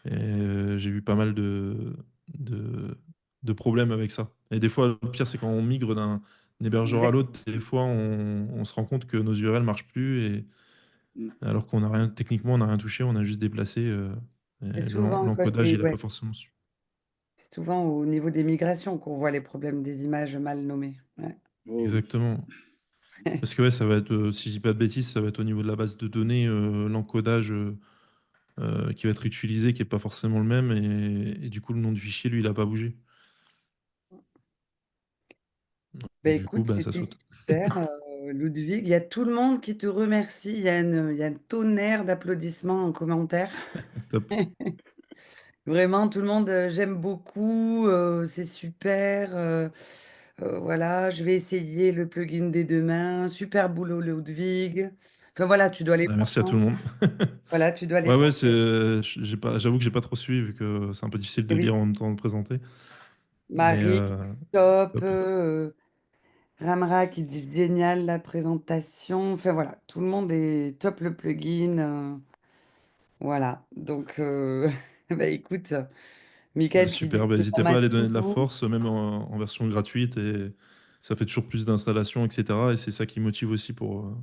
Et j'ai eu pas mal de, de problèmes avec ça. Et des fois, le pire, c'est quand on migre d'un hébergeur à Exact. l'autre, des fois, on se rend compte que nos URL marchent plus, et Mm. alors qu'on n'a rien, techniquement, on n'a rien touché, on a juste déplacé. C'est Et souvent à cause l'encodage, des, il n'a ouais, pas forcément su. c'est souvent au niveau des migrations qu'on voit les problèmes des images mal nommées. Ouais. Oh oui. Exactement. Parce que ouais, ça va être, si je dis pas de bêtises, ça va être au niveau de la base de données, l'encodage qui va être utilisé, qui est pas forcément le même, et du coup, le nom du fichier, lui, il a pas bougé. Ben Donc, du coup, écoute, bah, ça c'était saute. super, Ludwig. Il y a tout le monde qui te remercie. Il y a un tonnerre d'applaudissements en commentaire. Top. Vraiment, tout le monde, j'aime beaucoup, c'est super. Voilà, je vais essayer le plugin dès demain. Super boulot, Ludwig. Enfin voilà, tu dois les Bah, prendre, merci à tout hein. le monde. Voilà, tu dois les Ouais, ouais, prendre. j'avoue que j'ai pas trop suivi, vu que c'est un peu difficile Et de oui, lire en même temps de présenter. Mais Marie, top. top. Ramra qui dit génial la présentation. Enfin voilà, tout le monde est top le plugin. Voilà, donc bah, écoute, Bah, Michael qui dit super. Bah, que n'hésitez pas à aller donner de la formation. force, même en version gratuite. Et ça fait toujours plus d'installations, etc. Et c'est ça qui motive aussi pour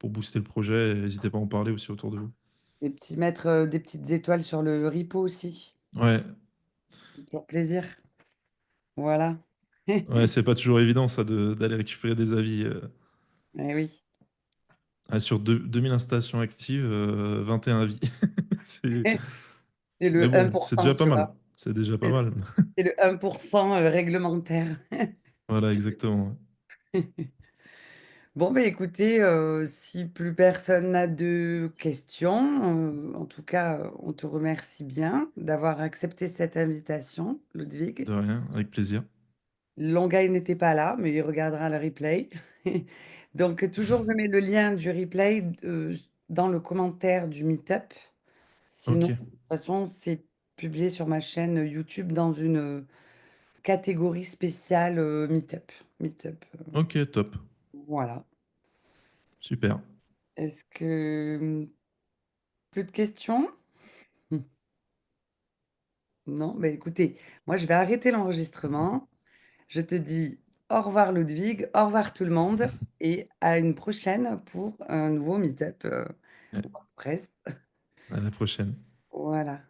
booster le projet. Et n'hésitez pas à en parler aussi autour de vous. Des petits mettre des petites étoiles sur le repo aussi. Ouais, Pour plaisir. Voilà. ouais, c'est pas toujours évident, ça, d'aller récupérer des avis. Eh oui. Sur 2000 installations actives, 21 avis. C'est- C'est Mais le bon, c'est 1%, déjà pas tu mal. vois. C'est déjà pas C'est mal. c'est le 1% réglementaire. Voilà, exactement. Bon, ben écoutez, si plus personne n'a de questions, en tout cas, on te remercie bien d'avoir accepté cette invitation, Ludwig. De rien, avec plaisir. Longueuil n'était pas là, mais il regardera le replay. Donc, toujours, je mets le lien du replay dans le commentaire du Meetup. Sinon, Ok, de toute façon, c'est publié sur ma chaîne YouTube dans une catégorie spéciale Meetup. Meetup, ok, top. voilà. Super. Est-ce que plus de questions? Non, mais écoutez, moi je vais arrêter l'enregistrement. Je te dis au revoir Ludwig, au revoir tout le monde et à une prochaine pour un nouveau meet-up WordPress. À la prochaine. Voilà.